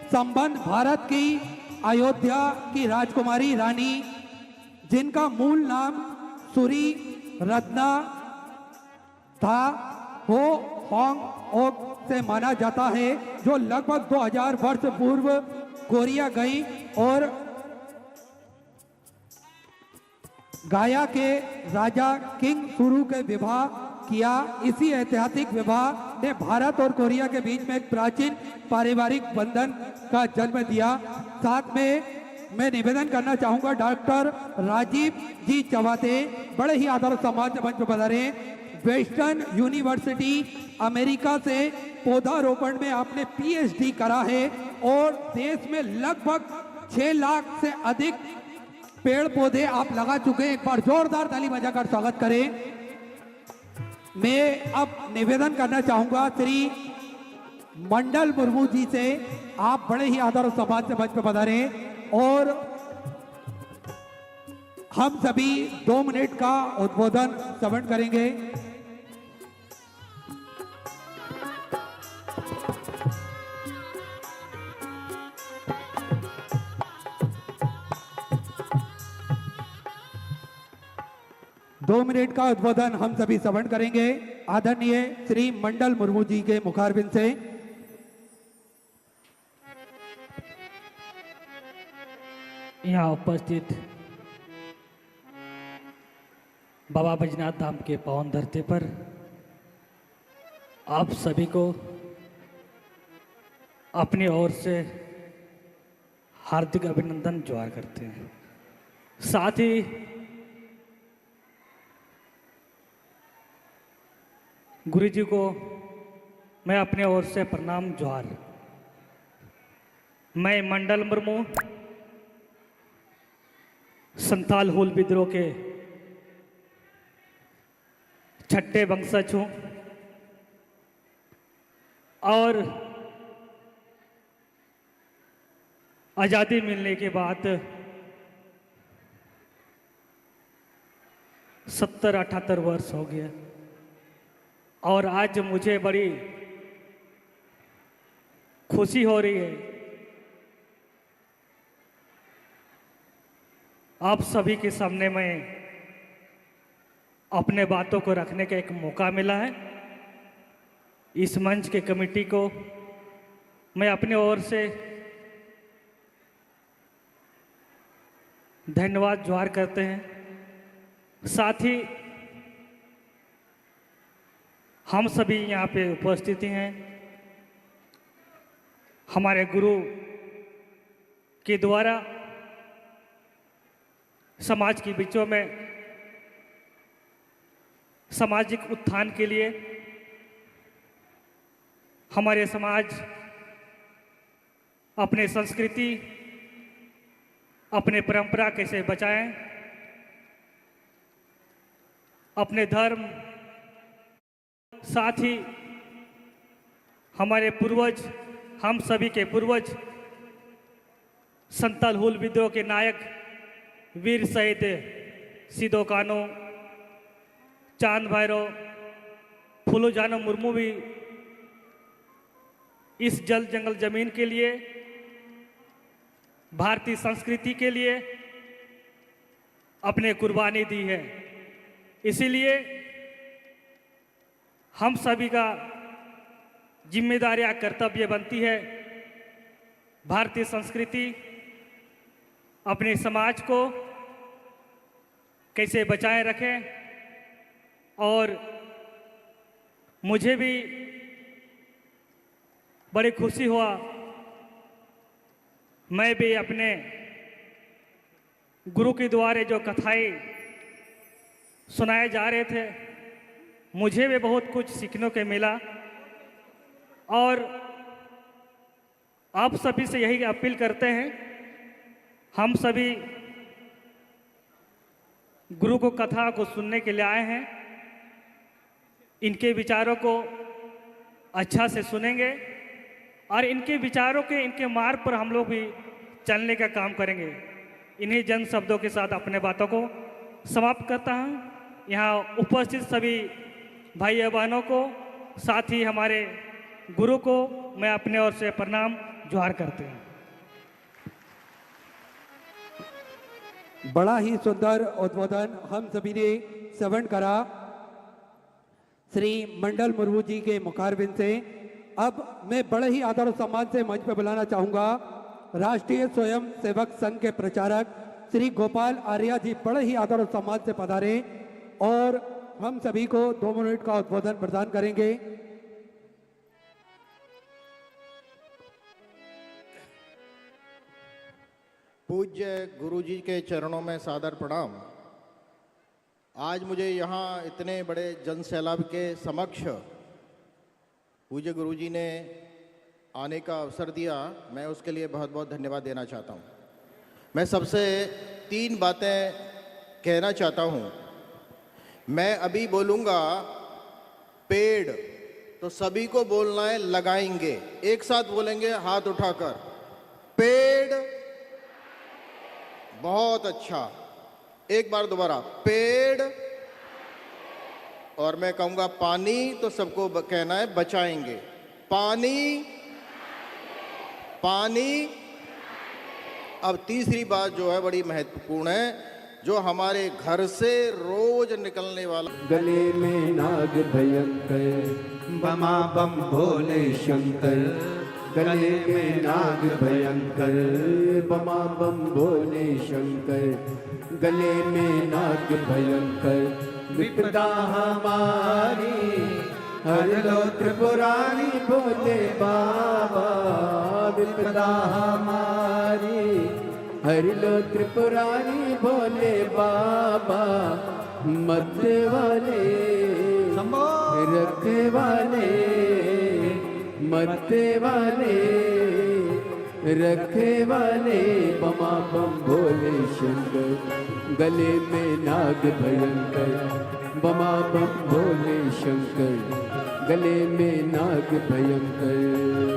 संबंध भारत की अयोध्या की राजकुमारी रानी, जिनका मूल नाम सुरी रत्ना था, हो होंग ओक से माना जाता है, जो लगभग 2000 वर्ष पूर्व कोरिया गई और गाया के राजा किंग सुरु के विवाह किया। इसी ऐतिहासिक विवाह ने भारत और कोरिया के बीच में एक प्राचीन पारिवारिक बंधन का जन्म दिया। साथ में मैं निवेदन करना चाहूंगा, डॉक्टर राजीव जी चवाते बड़े ही आदर सम्मान से मंच पर पधारे। वेस्टर्न यूनिवर्सिटी अमेरिका से पौधारोपण में आपने पीएचडी करा है और देश में लगभग 6 लाख से अधिक पेड़ पौधे आप लगा चुके हैं। एक बार जोरदार ताली बजाकर स्वागत करें। मैं अब निवेदन करना चाहूंगा श्री मंडल मुर्मू जी से, आप बड़े ही आदर और सम्मान से मंच पर पधारे और हम सभी 2 मिनट का उद्बोधन श्रवण करेंगे। दो मिनट का उद्बोधन हम सभी श्रवण करेंगे आदरणीय श्री मंडल मुर्मू जी के मुखारबिंद से। यहाँ उपस्थित बाबा बैजनाथ धाम के पावन धरती पर आप सभी को अपनी ओर से हार्दिक अभिनंदन जोहार करते हैं। साथ ही गुरु जी को मैं अपने ओर से प्रणाम जोहार। मैं मंडल मुर्मू संताल हुल विद्रोह के 6ठे वंशज हूँ और आज़ादी मिलने के बाद 70-78 वर्ष हो गया और आज मुझे बड़ी खुशी हो रही है। आप सभी के सामने में अपने बातों को रखने का एक मौका मिला है। इस मंच के कमेटी को मैं अपने ओर से धन्यवाद जोहार करते हैं। साथ ही हम सभी यहाँ पे उपस्थित हैं, हमारे गुरु के द्वारा समाज के बीचों में सामाजिक उत्थान के लिए हमारे समाज अपने संस्कृति, अपने परंपरा कैसे बचाएं, अपने धर्म, साथ ही हमारे पूर्वज, हम सभी के पूर्वज संताल हुल विद्रोह के नायक वीर शहीद सिदो कान्हू, चांद भैरव, फूलो जानो मुर्मू भी इस जल जंगल जमीन के लिए, भारतीय संस्कृति के लिए अपने कुर्बानी दी है। इसीलिए हम सभी का जिम्मेदारी या कर्तव्य बनती है भारतीय संस्कृति, अपने समाज को कैसे बचाए रखें। और मुझे भी बड़ी खुशी हुआ, मैं भी अपने गुरु के द्वारे जो कथाएं सुनाए जा रहे थे, मुझे भी बहुत कुछ सीखने को मिला। और आप सभी से यही अपील करते हैं, हम सभी गुरु को कथा को सुनने के लिए आए हैं, इनके विचारों को अच्छा से सुनेंगे और इनके विचारों के, इनके मार्ग पर हम लोग भी चलने का काम करेंगे। इन्हीं जन शब्दों के साथ अपने बातों को समाप्त करता हूँ। यहाँ उपस्थित सभी भाई बहनों को, साथ ही हमारे गुरु को मैं अपने ओर से प्रणाम जोहार करते हैं। बड़ा ही सुंदर उद्बोधन हम सभी ने श्रवण करा श्री मंडल मुर्मू जी के मुखारबिंद से। अब मैं बड़े ही आदर और सम्मान से मंच पर बुलाना चाहूंगा राष्ट्रीय स्वयं सेवक संघ के प्रचारक श्री गोपाल आर्या जी, बड़े ही आदर और सम्मान से पधारे और हम सभी को 2 मिनट का उद्बोधन प्रदान करेंगे। पूज्य गुरु जी के चरणों में सादर प्रणाम। आज मुझे यहाँ इतने बड़े जन सैलाब के समक्ष पूज्य गुरु जी ने आने का अवसर दिया, मैं उसके लिए बहुत बहुत धन्यवाद देना चाहता हूँ। मैं सबसे 3 बातें कहना चाहता हूँ। मैं अभी बोलूँगा पेड़, तो सभी को बोलना है लगाएंगे। एक साथ बोलेंगे हाथ उठाकर, पेड़। बहुत अच्छा, एक बार दोबारा, पेड़। और मैं कहूँगा पानी, तो सबको कहना है बचाएंगे। पानी, पानी। अब तीसरी बात जो है बड़ी महत्वपूर्ण है, जो हमारे घर से रोज निकलने वाला, गले में नाग भयंकर, बमा बम भोले शंकर। गले में नाग भयंकर, बमा बम भोले शंकर। गले में नाग भयंकर, विपदा हमारी हर लो त्रिपुरारी भोले बाबा। विपदा हमारी हर लो त्रिपुरारी भोले बाबा। मत वाले रखने वाले, मत वाले रखे वाले, बमा बम भोले शंकर। गले में नाग भयंकर, बमा बम भोले शंकर। गले में नाग भयंकर।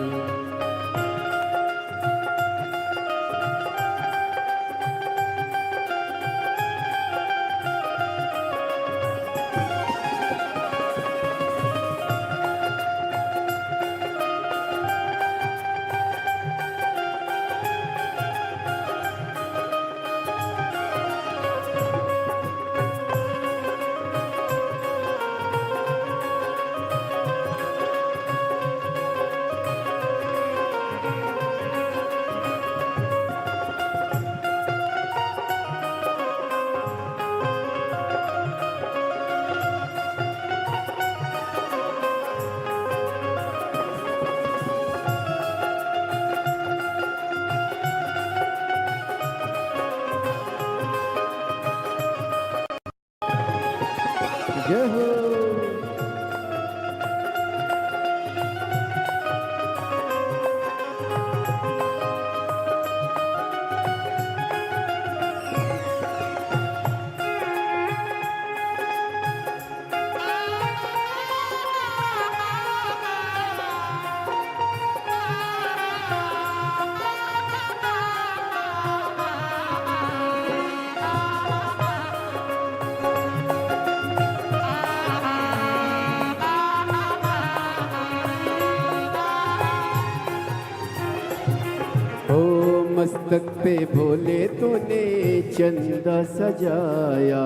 मस्तक पे भोले तूने चंदा सजाया,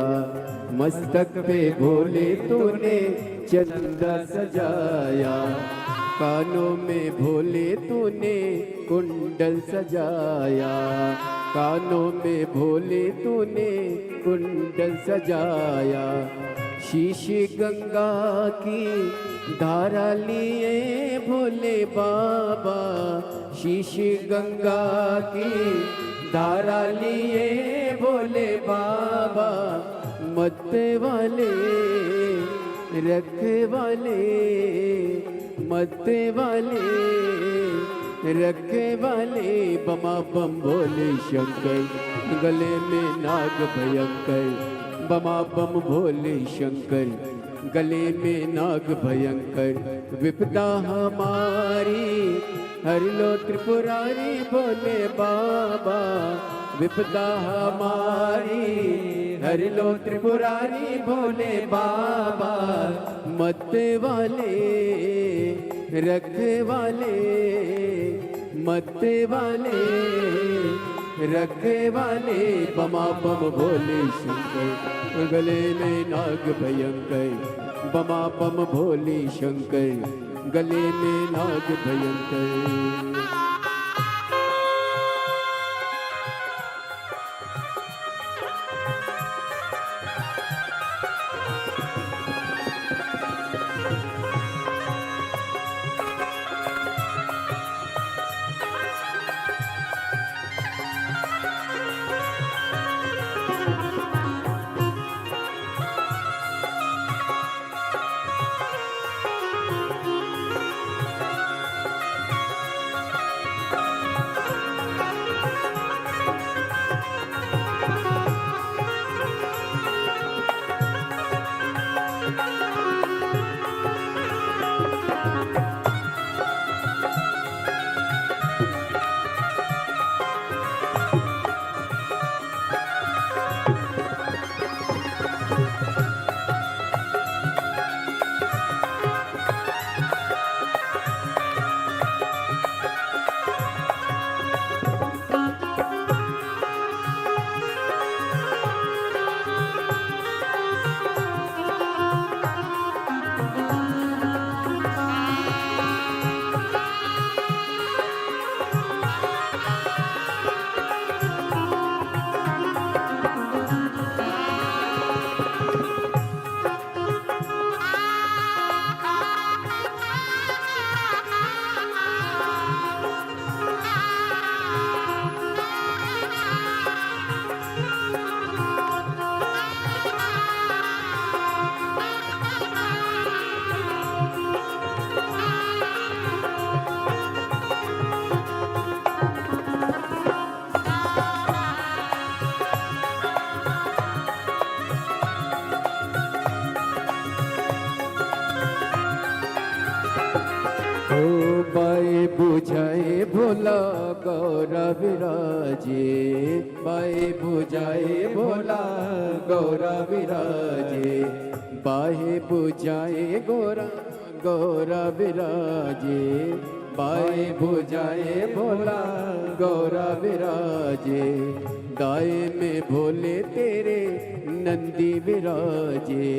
मस्तक पे भोले तूने चंदा सजाया, कानों में भोले तूने कुंडल सजाया, कानों में भोले तूने कुंडल सजाया। शीश गंगा की धारा लिए भोले बाबा, शीश गंगा की धारा लिए भोले बाबा, मत वाले रखवाले, मत वाले रखवाले, बमा बम भोले शंकर, गले में नाग भयंकर, बमा बम भोले शंकर, गले में नाग भयंकर। विपदा हमारी हर लो त्रिपुरारी भोले बाबा, विपदा हमारी हर लो त्रिपुरारी भोले बाबा, मत वाले रखवाले, मत वाले रखवाले, बमा बम भोले शंकर, गले में नाग भयंकर, बमा बम भोले शंकर, गले में नाग भयंकर। बाए बुझाए भोला गौरा विराजे, बाए बुझाए भोला गौरा विराजे, बाहे बुझाए गोरा गौरा विराजे, बाए बुझाए भोला गौरा विराजे, दाए में भोले तेरे नंदी विराजे,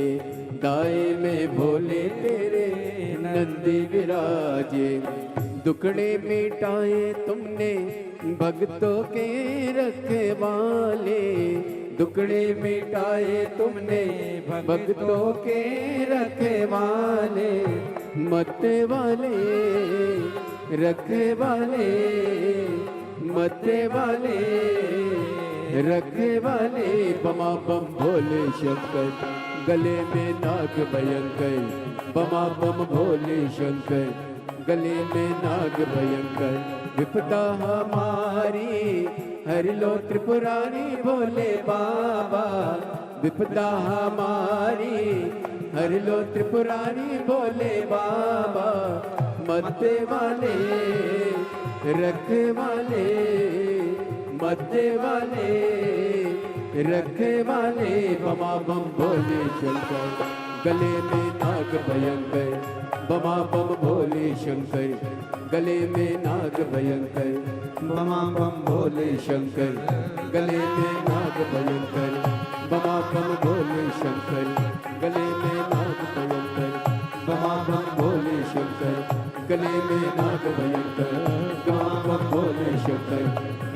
दाए में भोले तेरे नंदी विराजे। दुखड़े मिटाए तुमने भक्तों के रखवाले, दुखड़े मिटाए तुमने भक्तों के रखवाले, मत वाले रखवाले, मत वाले रखवाले, बमा बम भोले शंकर, गले में नाग भयंकर, बमा बम भोले शंकर, गले में नाग भयंकर। विपदा हमारी हर लो त्रिपुरारी भोले बाबा, विपदा हमारी हर लो त्रिपुरारी भोले बाबा, मत वाले रखवाले, मत वाले रखवाले, बमा बम भोले शंकर, गले में नाग भयंकर, बमा बम भोले शंकर, गले में नाग भयंकर, बमा बम भोले शंकर, गले में नाग भयंकर, बमा बम भोले शंकर, गले में नाग भयंकर, बमा बम भोले शंकर, गले में नाग भयंकर, बमा बम भोले शंकर,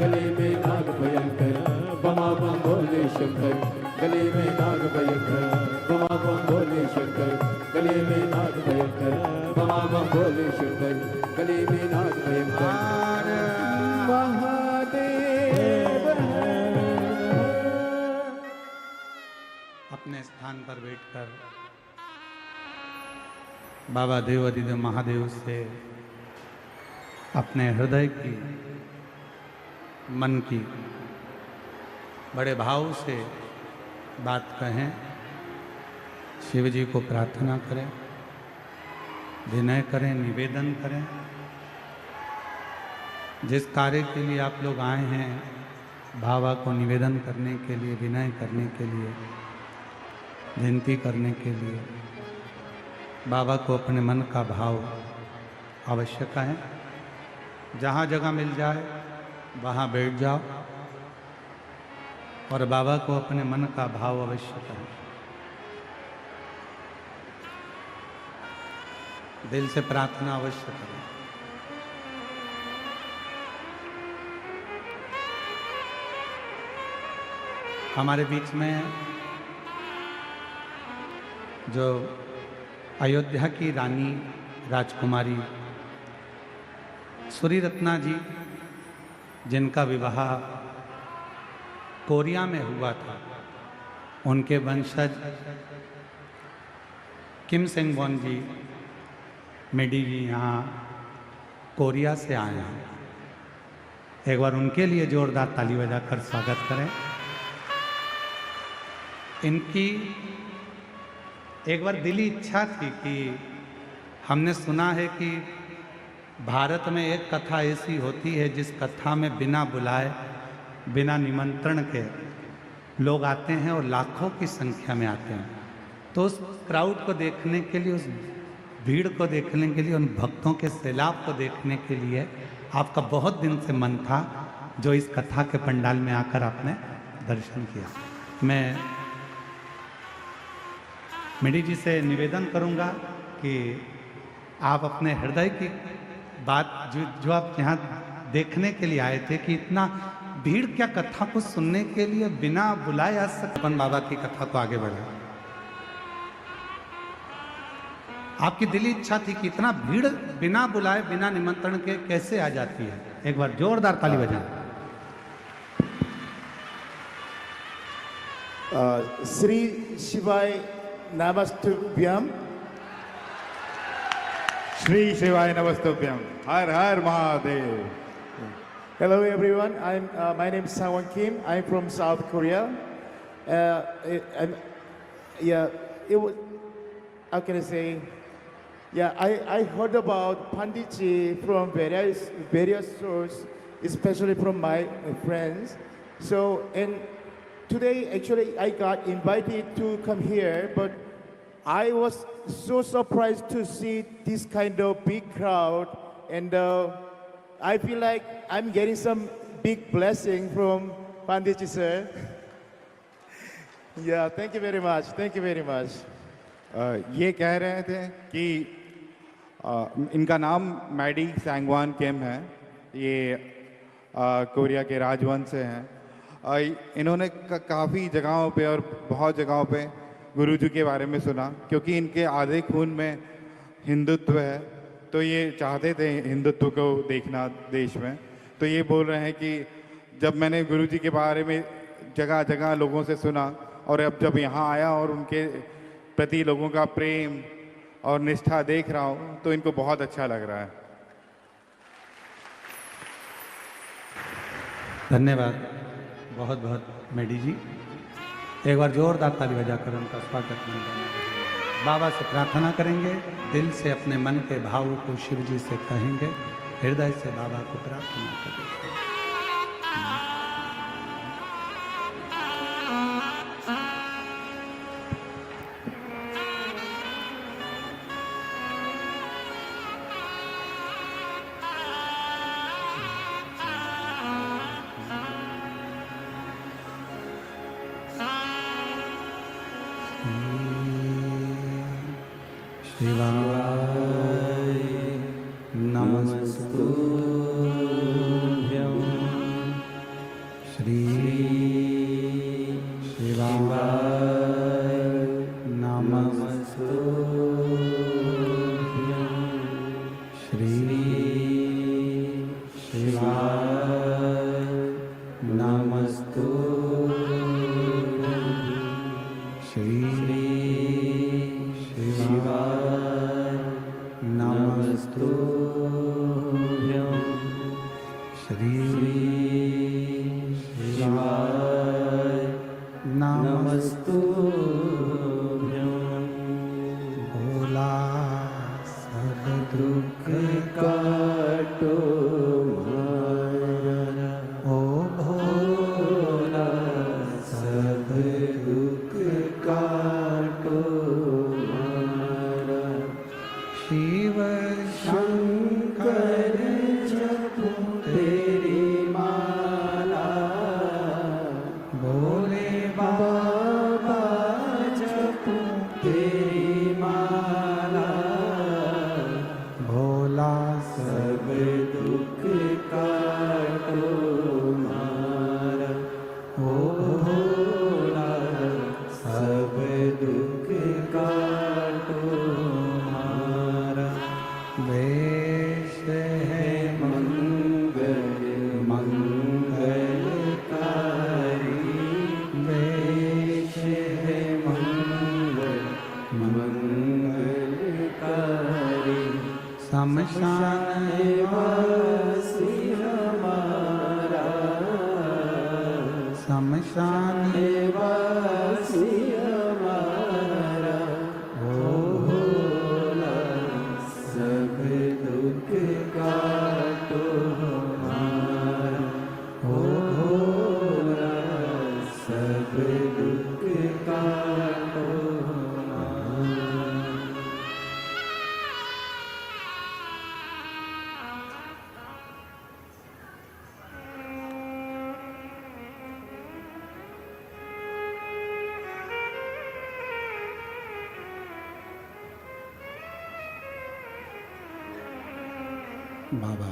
गले में नाग भयंकर, बमा बम भोले शंकर, गले में नाग भयंकर, बमा बम भोले शंकर, गले में नाग भयंकर, बमा बम भोले शंकर, गले में नाग भयंकर। महादेव अपने स्थान पर बैठकर बाबा देवाधिदेव महादेव से अपने हृदय की, मन की बड़े भाव से बात कहें, शिव जी को प्रार्थना करें, विनय करें, निवेदन करें। जिस कार्य के लिए आप लोग आए हैं, बाबा को निवेदन करने के लिए, विनय करने के लिए, विनती करने के लिए, बाबा को अपने मन का भाव अवश्य कहें। जहाँ जगह मिल जाए वहाँ बैठ जाओ और बाबा को अपने मन का भाव अवश्य कहें। दिल से प्रार्थना अवश्य करें। हमारे बीच में जो अयोध्या की रानी राजकुमारी सूरी रत्ना जी, जिनका विवाह कोरिया में हुआ था, उनके वंशज किम सेंगवॉन जी, मेडी जी यहाँ कोरिया से आए हैं। एक बार उनके लिए जोरदार ताली बजाकर स्वागत करें। इनकी एक बार दिली इच्छा थी कि हमने सुना है कि भारत में एक कथा ऐसी होती है जिस कथा में बिना बुलाए, बिना निमंत्रण के लोग आते हैं और लाखों की संख्या में आते हैं। तो उस क्राउड को देखने के लिए, उस भीड़ को देखने के लिए, उन भक्तों के सैलाब को देखने के लिए आपका बहुत दिन से मन था, जो इस कथा के पंडाल में आकर आपने दर्शन किया। मैं मेडी जी से निवेदन करूंगा कि आप अपने हृदय की बात जो आप यहाँ देखने के लिए आए थे कि इतना भीड़ क्या कथा को सुनने के लिए बिना बुलाए आ सकते, अपन बाबा की कथा को आगे बढ़े। आपकी दिली इच्छा थी कि इतना भीड़ बिना बुलाए, बिना निमंत्रण के कैसे आ जाती है। एक बार जोरदार ताली बजाएं। श्री शिवाय नमस्तुभ्यम। श्री शिवाय नमस्तुभ्यम। हर हर Mahadev. Hello everyone, my name is Sangwon Kim. I'm from South Korea. How can I say? I heard about Panditji from various sources, especially from my friends. So, and today actually I got invited to come here, but I was so surprised to see this kind of big crowd, and I feel like I'm getting some big blessing from Panditji sir. Yeah, thank you very much. Thank you very much. ये कह रहे थे कि इनका नाम Maddie सैंगवान किम है। ये Korea के राजवंश से हैं। इन्होंने काफ़ी जगहों पे और बहुत जगहों पे गुरुजी के बारे में सुना, क्योंकि इनके आधे खून में हिंदुत्व है, तो ये चाहते थे हिंदुत्व को देखना देश में। तो ये बोल रहे हैं कि जब मैंने गुरुजी के बारे में जगह जगह लोगों से सुना और अब जब यहाँ आया और उनके प्रति लोगों का प्रेम और निष्ठा देख रहा हूँ, तो इनको बहुत अच्छा लग रहा है। धन्यवाद बहुत बहुत मेडी जी। एक बार जोरदार ताली बजाकर उनका स्वागत करेंगे। बाबा से प्रार्थना करेंगे, दिल से अपने मन के भाव को शिव जी से कहेंगे, हृदय से बाबा को प्रार्थना करेंगे। शिवाय नमस्तुभ्यं श्री शिवाय नमस्तुभ्यं श्री शिवाय नमस्तुभ्यं श्री शिवाय नमस्तुभ्यं श्री शिवाय नमस्तुभ्यं भोला सब दुख काटो मारा, ओ भोला सब दुख काटो मारा। शिव शंकर जपो तेरी माला, भोले बाबा जपो तेरी माला, भोला सब दुख काटो मारा। ओ भोला सब दुख काटो मारा। वेश है मंगल मंगलकारी, वेश है मंगल मंगलकारी। शमशान वासी हमारा, शमशान वासी हमारा। ओ भोला सब दुख काटो हमारा। ओ भोला सब दुख काटो हमारा। बाबा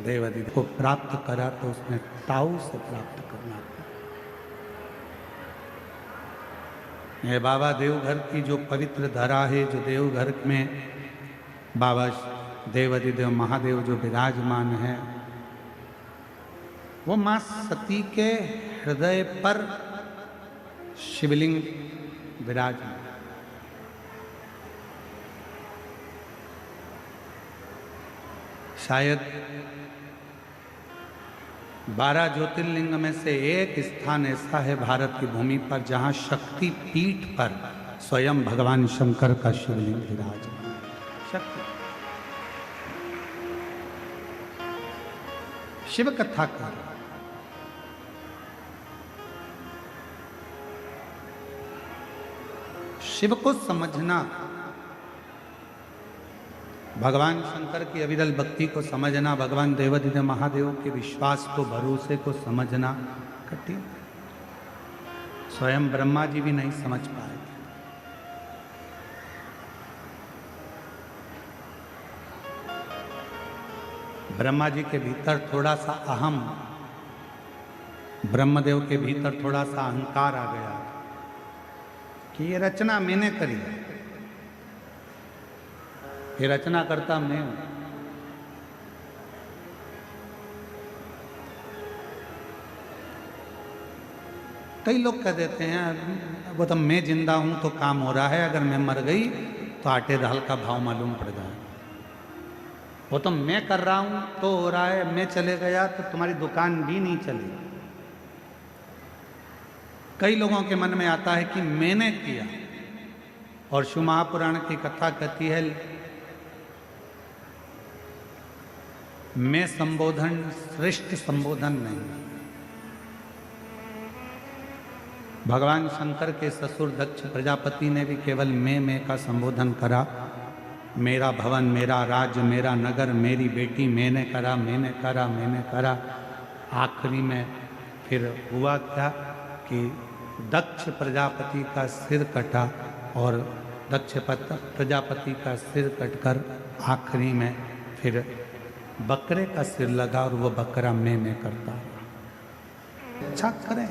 देवादि को प्राप्त करा तो उसने ताऊ से प्राप्त करना था। ये बाबा देवघर की जो पवित्र धरा है, जो देवघर में बाबा देवादिदेव महादेव जो विराजमान है, वो मां सती के हृदय पर शिवलिंग विराजमान। शायद 12 ज्योतिर्लिंग में से एक स्थान ऐसा है भारत की भूमि पर जहां शक्ति पीठ पर स्वयं भगवान शंकर का शिवलिंग विराजमान। शक्ति शिव कथा कर शिव को समझना, भगवान शंकर की अविरल भक्ति को समझना, भगवान देवादिदेव महादेव के विश्वास को, भरोसे को समझना कठिन। स्वयं ब्रह्मा जी भी नहीं समझ पाए। ब्रह्मा जी के भीतर थोड़ा सा अहम, ब्रह्मदेव के भीतर थोड़ा सा अहंकार आ गया कि ये रचना मैंने करी है, ये रचना करता मैं हूं। कई लोग कह देते हैं वो तो मैं जिंदा हूं तो काम हो रहा है, अगर मैं मर गई तो आटे दाल का भाव मालूम पड़ जाए। वो तो मैं कर रहा हूं तो हो रहा है, मैं चले गया तो तुम्हारी दुकान भी नहीं चली। कई लोगों के मन में आता है कि मैंने किया, और शिव महापुराण की कथा कहती है मैं संबोधन श्रेष्ठ संबोधन नहीं। भगवान शंकर के ससुर दक्ष प्रजापति ने भी केवल मैं का संबोधन करा। मेरा भवन, मेरा राज्य, मेरा नगर, मेरी बेटी, मैंने करा, मैंने करा, मैंने करा। आखिरी में फिर हुआ क्या कि दक्ष प्रजापति का सिर कटा और दक्ष प्रजापति का सिर कटकर आखिरी में फिर बकरे का सिर लगा और वो बकरा में करता रहा। अच्छा करें,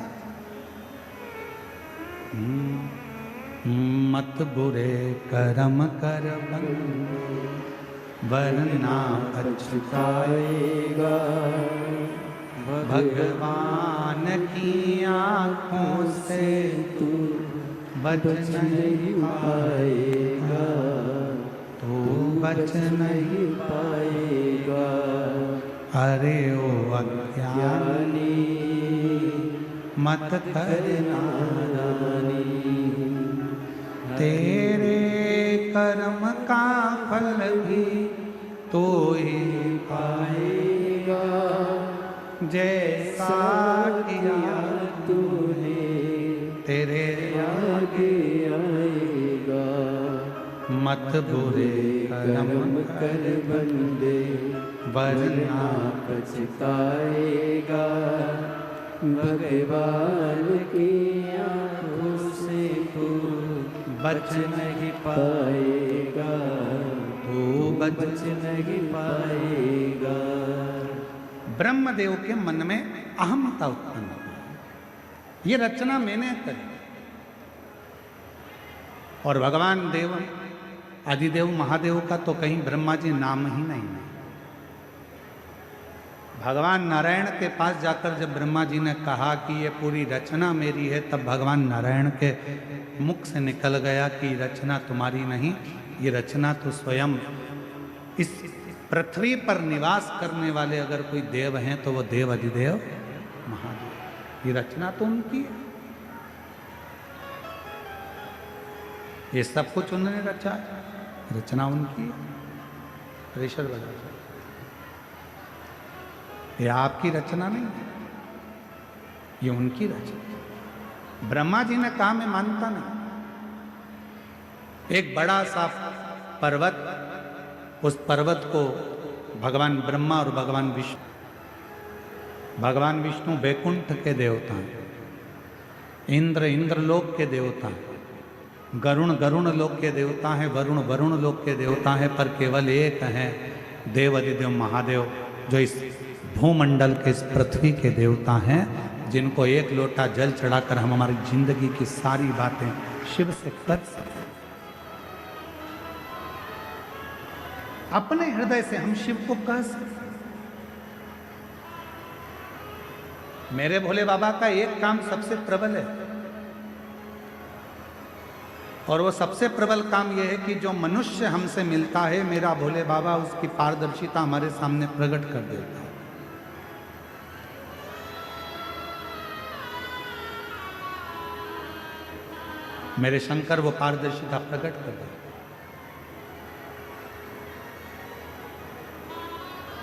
मत बुरे कर्म कर वरना पछताएगा, भगवान की आंखों से तू बच नहीं पाएगा, तू बच नहीं पाएगा। अरे ओ अज्ञानी मत करना तेरे कर्म का फल भी तो ही पाएगा, जैसा किया तूने तेरे आगे आएगा। मत बुरे कर्म कर बंदे वरना पछताएगा, भगवान की आंखों से तू बच नहीं पाएगा, तू बच नहीं पाएगा। ब्रह्मदेव के मन में अहमता उत्पन्न हुई, ये रचना मैंने करी। और भगवान देव आदिदेव महादेव का तो कहीं ब्रह्मा जी नाम ही नहीं है। भगवान नारायण के पास जाकर जब ब्रह्मा जी ने कहा कि ये पूरी रचना मेरी है, तब भगवान नारायण के मुख से निकल गया कि रचना तुम्हारी नहीं, ये रचना तो स्वयं इस पृथ्वी पर निवास करने वाले अगर कोई देव हैं तो वो देव अधिदेव महादेव, ये रचना तो उनकी है। ये सब कुछ उन्होंने रचा, रचना उनकी है। ऋषभ बजा, ये आपकी रचना नहीं है, ये उनकी रचना। ब्रह्मा जी ने कहा मैं मानता नहीं। एक बड़ा सा पर्वत, उस पर्वत को भगवान ब्रह्मा और भगवान विष्णु वैकुंठ के देवता हैं, इंद्र इंद्रलोक के देवता हैं, गरुण गरुण लोक के देवता हैं, वरुण वरुण लोक के देवता हैं, पर केवल एक हैं देव अधिदेव महादेव, जो इस भूमंडल के इस पृथ्वी के देवता हैं, जिनको एक लोटा जल चढ़ाकर हम हमारी जिंदगी की सारी बातें शिव से कर सकते। अपने हृदय से हम शिव को कह सकते। मेरे भोले बाबा का एक काम सबसे प्रबल है, और वो सबसे प्रबल काम यह है कि जो मनुष्य हमसे मिलता है, मेरा भोले बाबा उसकी पारदर्शिता हमारे सामने प्रकट कर देता है। मेरे शंकर वो पारदर्शिता प्रकट कर देते।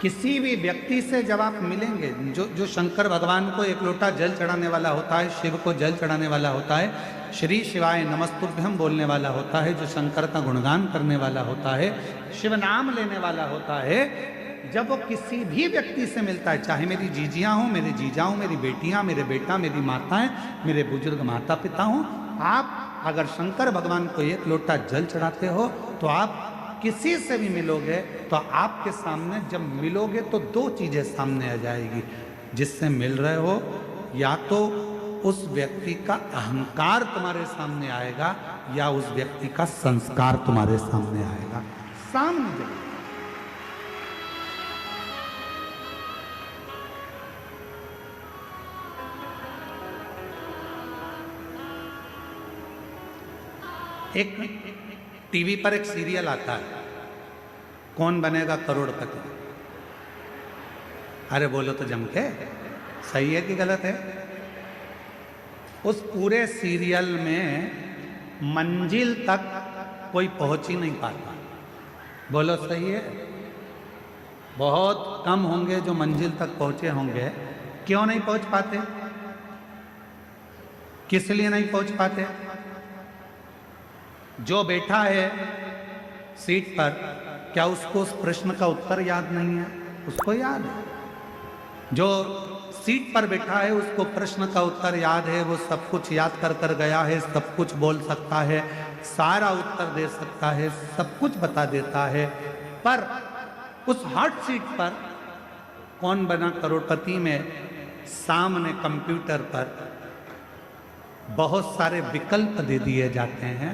किसी भी व्यक्ति से जब आप मिलेंगे, जो शंकर भगवान को एक लोटा जल चढ़ाने वाला होता है, शिव को जल चढ़ाने वाला होता है, श्री शिवाय नमस्तुभ्यम बोलने वाला होता है, जो शंकर का गुणगान करने वाला होता है, शिव नाम लेने वाला होता है, जब वो किसी भी व्यक्ति से मिलता है, चाहे मेरी जीजियाँ हों, मेरे जीजा हों, मेरी बेटियाँ, मेरे बेटा, मेरी माताएं, मेरे बुजुर्ग माता पिता हों, आप अगर शंकर भगवान को एक लोटा जल चढ़ाते हो तो आप किसी से भी मिलोगे तो आपके सामने जब मिलोगे तो दो चीजें सामने आ जाएगी। जिससे मिल रहे हो, या तो उस व्यक्ति का अहंकार तुम्हारे सामने आएगा, या उस व्यक्ति का संस्कार तुम्हारे सामने आएगा। सामने जाएगा। एक टीवी पर एक सीरियल आता है, कौन बनेगा करोड़पति। अरे बोलो तो जम के, सही है कि गलत है? उस पूरे सीरियल में मंजिल तक कोई पहुंच ही नहीं पाता। बोलो सही है? बहुत कम होंगे जो मंजिल तक पहुंचे होंगे। क्यों नहीं पहुंच पाते? किस लिए नहीं पहुंच पाते? जो बैठा है सीट पर, क्या उसको उस प्रश्न का उत्तर याद नहीं है? उसको याद है। जो सीट पर बैठा है, उसको प्रश्न का उत्तर याद है, वो सब कुछ याद कर कर गया है, सब कुछ बोल सकता है, सारा उत्तर दे सकता है, सब कुछ बता देता है, पर उस हॉट सीट पर कौन बना करोड़पति में सामने कंप्यूटर पर बहुत सारे विकल्प दे दिए जाते हैं,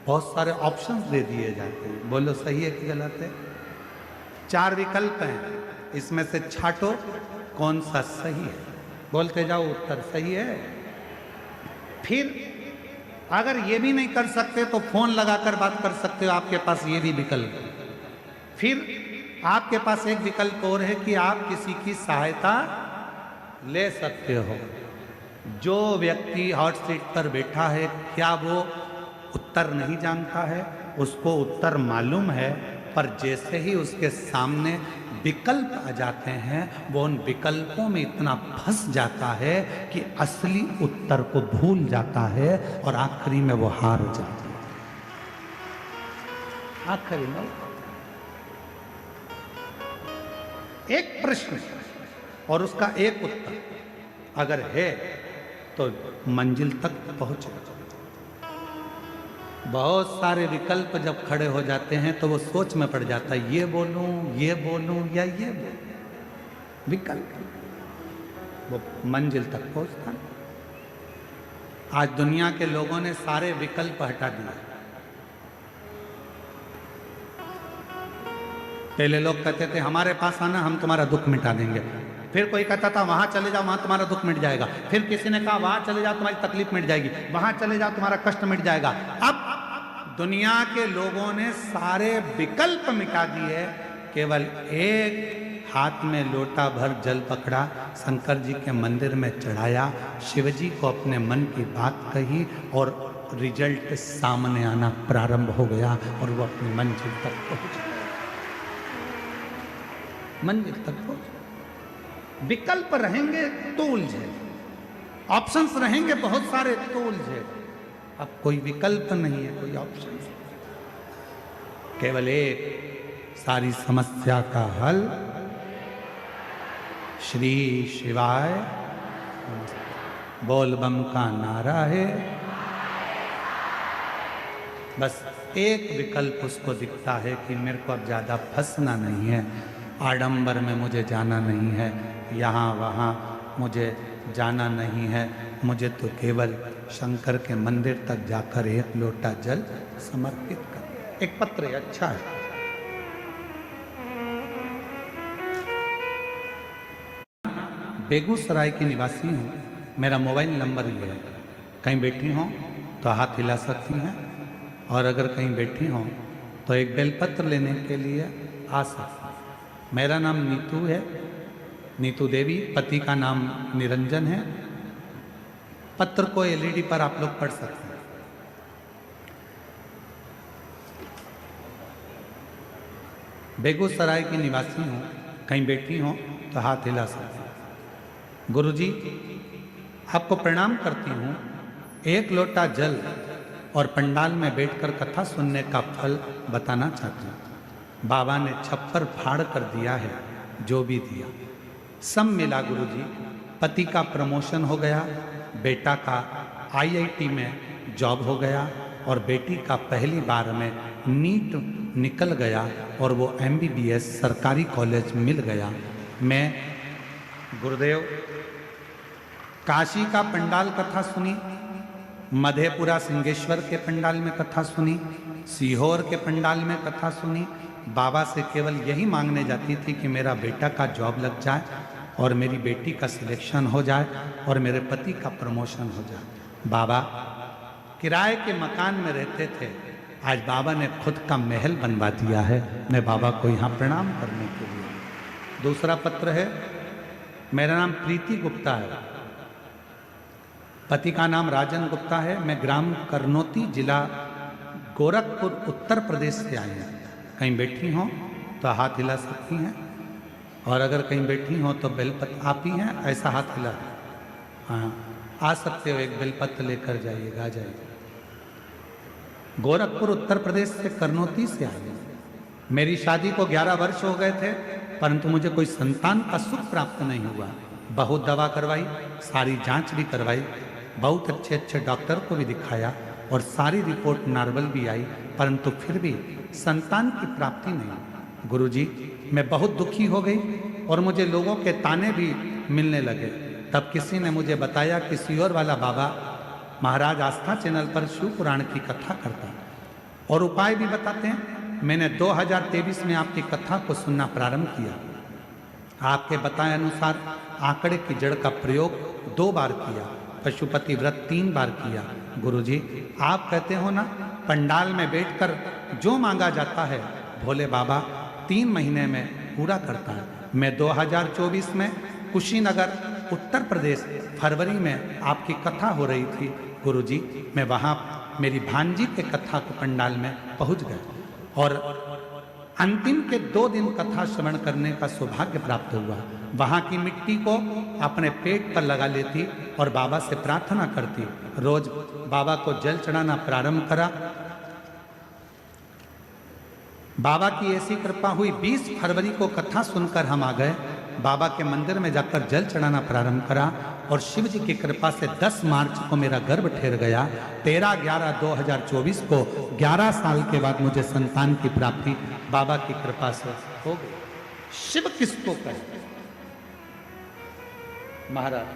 बहुत सारे ऑप्शंस दे दिए जाते हैं। बोलो सही है कि गलत है? 4 विकल्प हैं, इसमें से छांटो कौन सा सही है, बोलते जाओ उत्तर सही है। फिर अगर ये भी नहीं कर सकते तो फोन लगाकर बात कर सकते हो, आपके पास ये भी विकल्प है। फिर आपके पास एक विकल्प और है कि आप किसी की सहायता ले सकते हो। जो व्यक्ति हॉट सीट पर बैठा है, क्या वो उत्तर नहीं जानता है? उसको उत्तर मालूम है, पर जैसे ही उसके सामने विकल्प आ जाते हैं, वो उन विकल्पों में इतना फंस जाता है कि असली उत्तर को भूल जाता है और आखिरी में वो हार जाता है। आखिरी में एक प्रश्न और उसका एक उत्तर अगर है तो मंजिल तक पहुंचे। बहुत सारे विकल्प जब खड़े हो जाते हैं तो वो सोच में पड़ जाता है, ये बोलूं या ये बोलूं। विकल्प वो मंजिल तक पहुंचता नहीं। आज दुनिया के लोगों ने सारे विकल्प हटा दिए। पहले लोग कहते थे हमारे पास आना, हम तुम्हारा दुख मिटा देंगे। फिर कोई कहता था वहां चले जाओ, वहां तुम्हारा दुख मिट जाएगा। फिर किसी ने कहा वहां चले जाओ, तुम्हारी तकलीफ मिट जाएगी, वहां चले जाओ, तुम्हारा कष्ट मिट जाएगा। अब दुनिया के लोगों ने सारे विकल्प मिटा दिए, केवल एक हाथ में लोटा भर जल पकड़ा, शंकर जी के मंदिर में चढ़ाया, शिव जी को अपने मन की बात कही और रिजल्ट सामने आना प्रारंभ हो गया और वो अपनी मंजिल तक पहुंच गया। मंजिल तक पहुंच। विकल्प रहेंगे तो उलझे, ऑप्शंस रहेंगे बहुत सारे तो उलझे। अब कोई विकल्प नहीं है, कोई ऑप्शन, केवल एक सारी समस्या का हल श्री शिवाय बोल बम का नारा है। बस एक विकल्प उसको दिखता है कि मेरे को अब ज़्यादा फंसना नहीं है, आडंबर में मुझे जाना नहीं है, यहाँ वहाँ मुझे जाना नहीं है, मुझे तो केवल शंकर के मंदिर तक जाकर एक लोटा जल समर्पित कर। एक पत्र है, अच्छा है। बेगूसराय की निवासी हूँ, मेरा मोबाइल नंबर ये है, कहीं बैठी हों तो हाथ हिला सकती हैं, और अगर कहीं बैठी हों तो एक बेलपत्र लेने के लिए आ सकती हैं। मेरा नाम नीतू है, नीतू देवी, पति का नाम निरंजन है। पत्र को एलईडी पर आप लोग पढ़ सकते हैं। बेगूसराय की निवासी हूँ, कहीं बैठी हो तो हाथ हिला सकते हैं। गुरुजी, आपको प्रणाम करती हूँ। एक लोटा जल और पंडाल में बैठकर कथा सुनने का फल बताना चाहती हूँ। बाबा ने छप्पर फाड़ कर दिया है, जो भी दिया सब मिला गुरुजी। पति का प्रमोशन हो गया, बेटा का आईआईटी में जॉब हो गया और बेटी का पहली बार में नीट निकल गया और वो एमबीबीएस सरकारी कॉलेज मिल गया। मैं गुरुदेव काशी का पंडाल कथा सुनी, मधेपुरा सिंहेश्वर के पंडाल में कथा सुनी, सीहोर के पंडाल में कथा सुनी। बाबा से केवल यही मांगने जाती थी कि मेरा बेटा का जॉब लग जाए और मेरी बेटी का सिलेक्शन हो जाए और मेरे पति का प्रमोशन हो जाए। बाबा किराए के मकान में रहते थे, आज बाबा ने खुद का महल बनवा दिया है। मैं बाबा को यहाँ प्रणाम करने के लिए। दूसरा पत्र है, मेरा नाम प्रीति गुप्ता है, पति का नाम राजन गुप्ता है। मैं ग्राम करनौती, जिला गोरखपुर, उत्तर प्रदेश से आई हूँ। कहीं बैठी हों तो हाथ हिला सकती हैं, और अगर कहीं बैठी हों तो बेलपत्र आप ही हैं, ऐसा हाथ हिला। हाँ, आ सकते हो, एक बेलपत्र लेकर जाइएगा, आ जाइए। गोरखपुर उत्तर प्रदेश से, करनौती से आई हूँ। मेरी शादी को 11 वर्ष हो गए थे, परंतु मुझे कोई संतान का सुख प्राप्त नहीं हुआ। बहुत दवा करवाई, सारी जांच भी करवाई, बहुत अच्छे अच्छे डॉक्टर को भी दिखाया और सारी रिपोर्ट नॉर्मल भी आई, परंतु फिर भी संतान की प्राप्ति नहीं। गुरुजी, मैं बहुत दुखी हो गई और मुझे लोगों के ताने भी मिलने लगे। तब किसी ने मुझे बताया कि सियोर वाला बाबा महाराज आस्था चैनल पर शिव पुराण की कथा करता है और उपाय भी बताते हैं। मैंने 2023 में आपकी कथा को सुनना प्रारंभ किया। आपके बताए अनुसार आंकड़े की जड़ का प्रयोग 2 बार किया, पशुपति व्रत 3 बार किया। गुरुजी, आप कहते हो ना, पंडाल में बैठकर जो मांगा जाता है भोले बाबा 3 महीने में पूरा करता है। मैं 2024 में कुशीनगर उत्तर प्रदेश फरवरी में आपकी कथा हो रही थी। गुरुजी, मैं वहाँ मेरी भांजी के कथा को पंडाल में पहुँच गया और अंतिम के 2 दिन कथा श्रवण करने का सौभाग्य प्राप्त हुआ। वहाँ की मिट्टी को अपने पेट पर लगा लेती और बाबा से प्रार्थना करती। रोज बाबा को जल चढ़ाना प्रारंभ करा। बाबा की ऐसी कृपा हुई, 20 फरवरी को कथा सुनकर हम आ गए। बाबा के मंदिर में जाकर जल चढ़ाना प्रारंभ करा और शिव जी की कृपा से 10 मार्च को मेरा गर्भ ठहर गया। 13/11/2024 को 11 साल के बाद मुझे संतान की प्राप्ति बाबा की कृपा से हो गई। शिव किसको कहते हैं महाराज?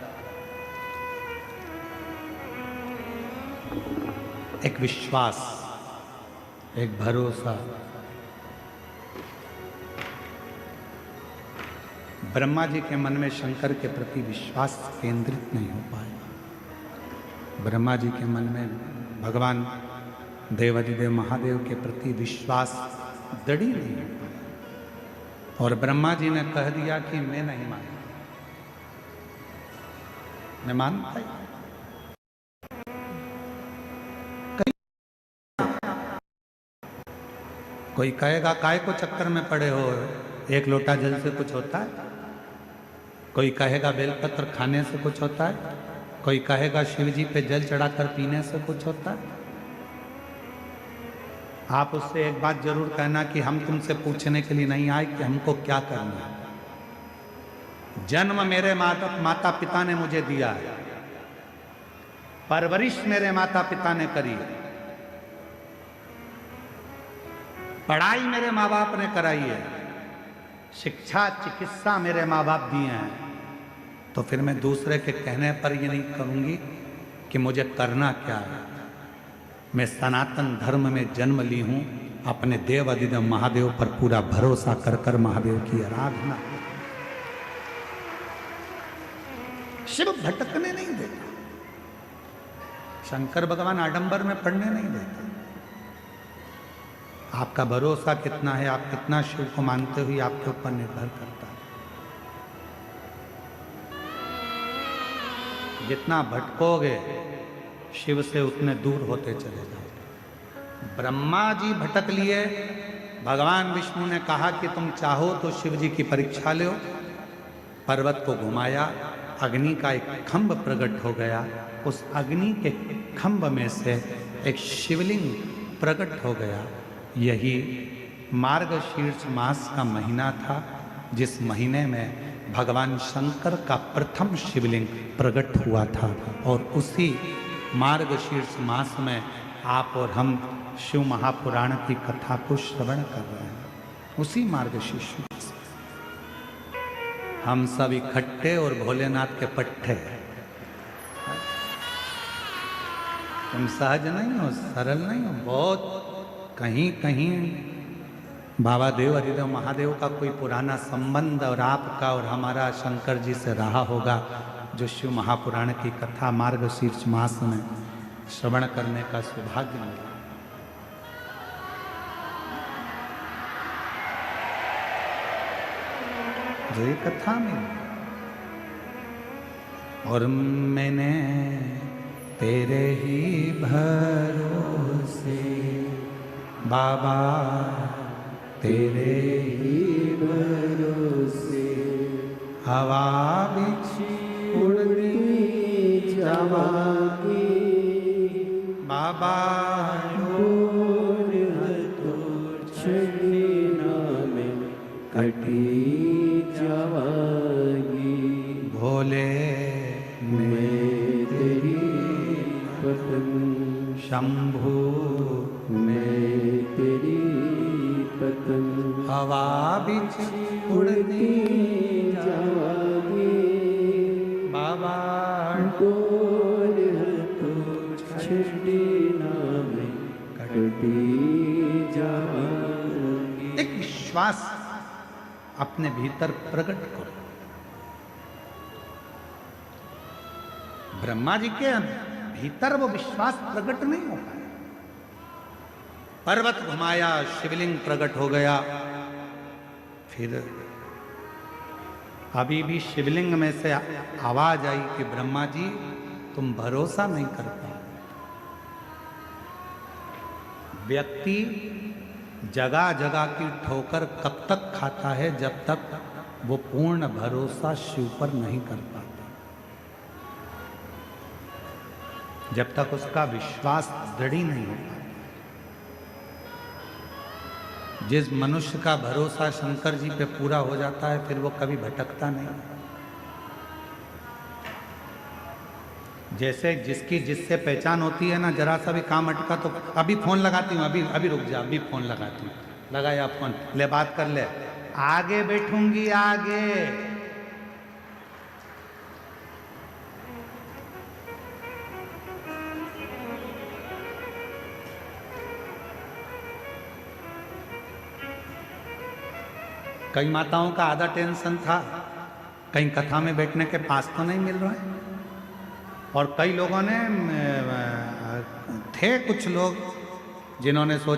एक विश्वास, एक भरोसा। ब्रह्मा जी के मन में शंकर के प्रति विश्वास केंद्रित नहीं हो पाया। ब्रह्मा जी के मन में भगवान देवाधिदेव महादेव के प्रति विश्वास दृढ़ नहीं हो पाया और ब्रह्मा जी ने कह दिया कि मैं नहीं मानता, मैं मानता ही। कोई कहेगा काय को चक्कर में पड़े हो, 1 लोटा जल से कुछ होता है? कोई कहेगा बेलपत्र खाने से कुछ होता है? कोई कहेगा शिव जी पे जल चढ़ाकर पीने से कुछ होता है? आप उससे एक बात जरूर कहना कि हम तुमसे पूछने के लिए नहीं आए कि हमको क्या करना है। जन्म मेरे माता पिता ने मुझे दिया है, परवरिश मेरे माता पिता ने करी है, पढ़ाई मेरे माँ बाप ने कराई है, शिक्षा चिकित्सा मेरे माँ बाप दिए हैं, तो फिर मैं दूसरे के कहने पर ये नहीं करूँगी कि मुझे करना क्या है। मैं सनातन धर्म में जन्म ली हूँ, अपने देव अधिदेव महादेव पर पूरा भरोसा कर कर महादेव की आराधना। शिव भटकने नहीं देता, शंकर भगवान आडंबर में पड़ने नहीं देता। आपका भरोसा कितना है, आप कितना शिव को मानते हुए आपके ऊपर निर्भर करता है। जितना भटकोगे शिव से उतने दूर होते चले जाओगे। ब्रह्मा जी भटक लिए, भगवान विष्णु ने कहा कि तुम चाहो तो शिव जी की परीक्षा लो। पर्वत को घुमाया, अग्नि का एक खंभ प्रकट हो गया, उस अग्नि के खंभ में से एक शिवलिंग प्रकट हो गया। यही मार्गशीर्ष मास का महीना था, जिस महीने में भगवान शंकर का प्रथम शिवलिंग प्रकट हुआ था। और उसी मार्गशीर्ष मास में आप और हम शिव महापुराण की कथा को श्रवण कर रहे हैं। उसी मार्गशीर्ष मास में हम सब इकट्ठे और भोलेनाथ के पट्टे। तुम सहज नहीं हो, सरल नहीं हो, बहुत कहीं कहीं बाबा देव हरिदेव महादेव का कोई पुराना संबंध और आपका और हमारा शंकर जी से रहा होगा, जो शिव महापुराण की कथा मार्गशीर्ष मास में श्रवण करने का सौभाग्य मिला। जो ये कथा में, और मैंने तेरे ही भरोसे बाबा, तेरे ही भरोसे हवा बिछी उड़ती जावागी, बाबा छड़ीना में कटी जावागी। भोले भोले मैं तेरी पतंग, शंभू मैं तेरी पतंग, हवा बिच उड़ती जागे बाबा डोल तो छड़ी नाम कटी जागे। एक विश्वास अपने भीतर प्रकट करो। ब्रह्मा जी के भीतर वो विश्वास प्रकट नहीं हो पाया। पर्वत घुमाया, शिवलिंग प्रकट हो गया, फिर अभी भी शिवलिंग में से आवाज आई कि ब्रह्मा जी तुम भरोसा नहीं कर पाए। व्यक्ति जगह जगह की ठोकर कब तक खाता है? जब तक वो पूर्ण भरोसा शिव पर नहीं कर पाता, जब तक उसका विश्वास दृढ़ नहीं हो पाता। जिस मनुष्य का भरोसा शंकर जी पे पूरा हो जाता है, फिर वो कभी भटकता नहीं। जैसे जिसकी जिससे पहचान होती है ना, जरा सा भी काम अटका तो अभी फोन लगाती हूँ, अभी रुक जा, अभी फोन लगाती हूँ। लगाया फोन, ले बात कर ले, आगे बैठूंगी आगे। कई माताओं का आधा टेंशन था, कहीं कथा में बैठने के पास तो नहीं मिल रहा है। और कई लोगों ने थे कुछ लोग जिन्होंने सोचा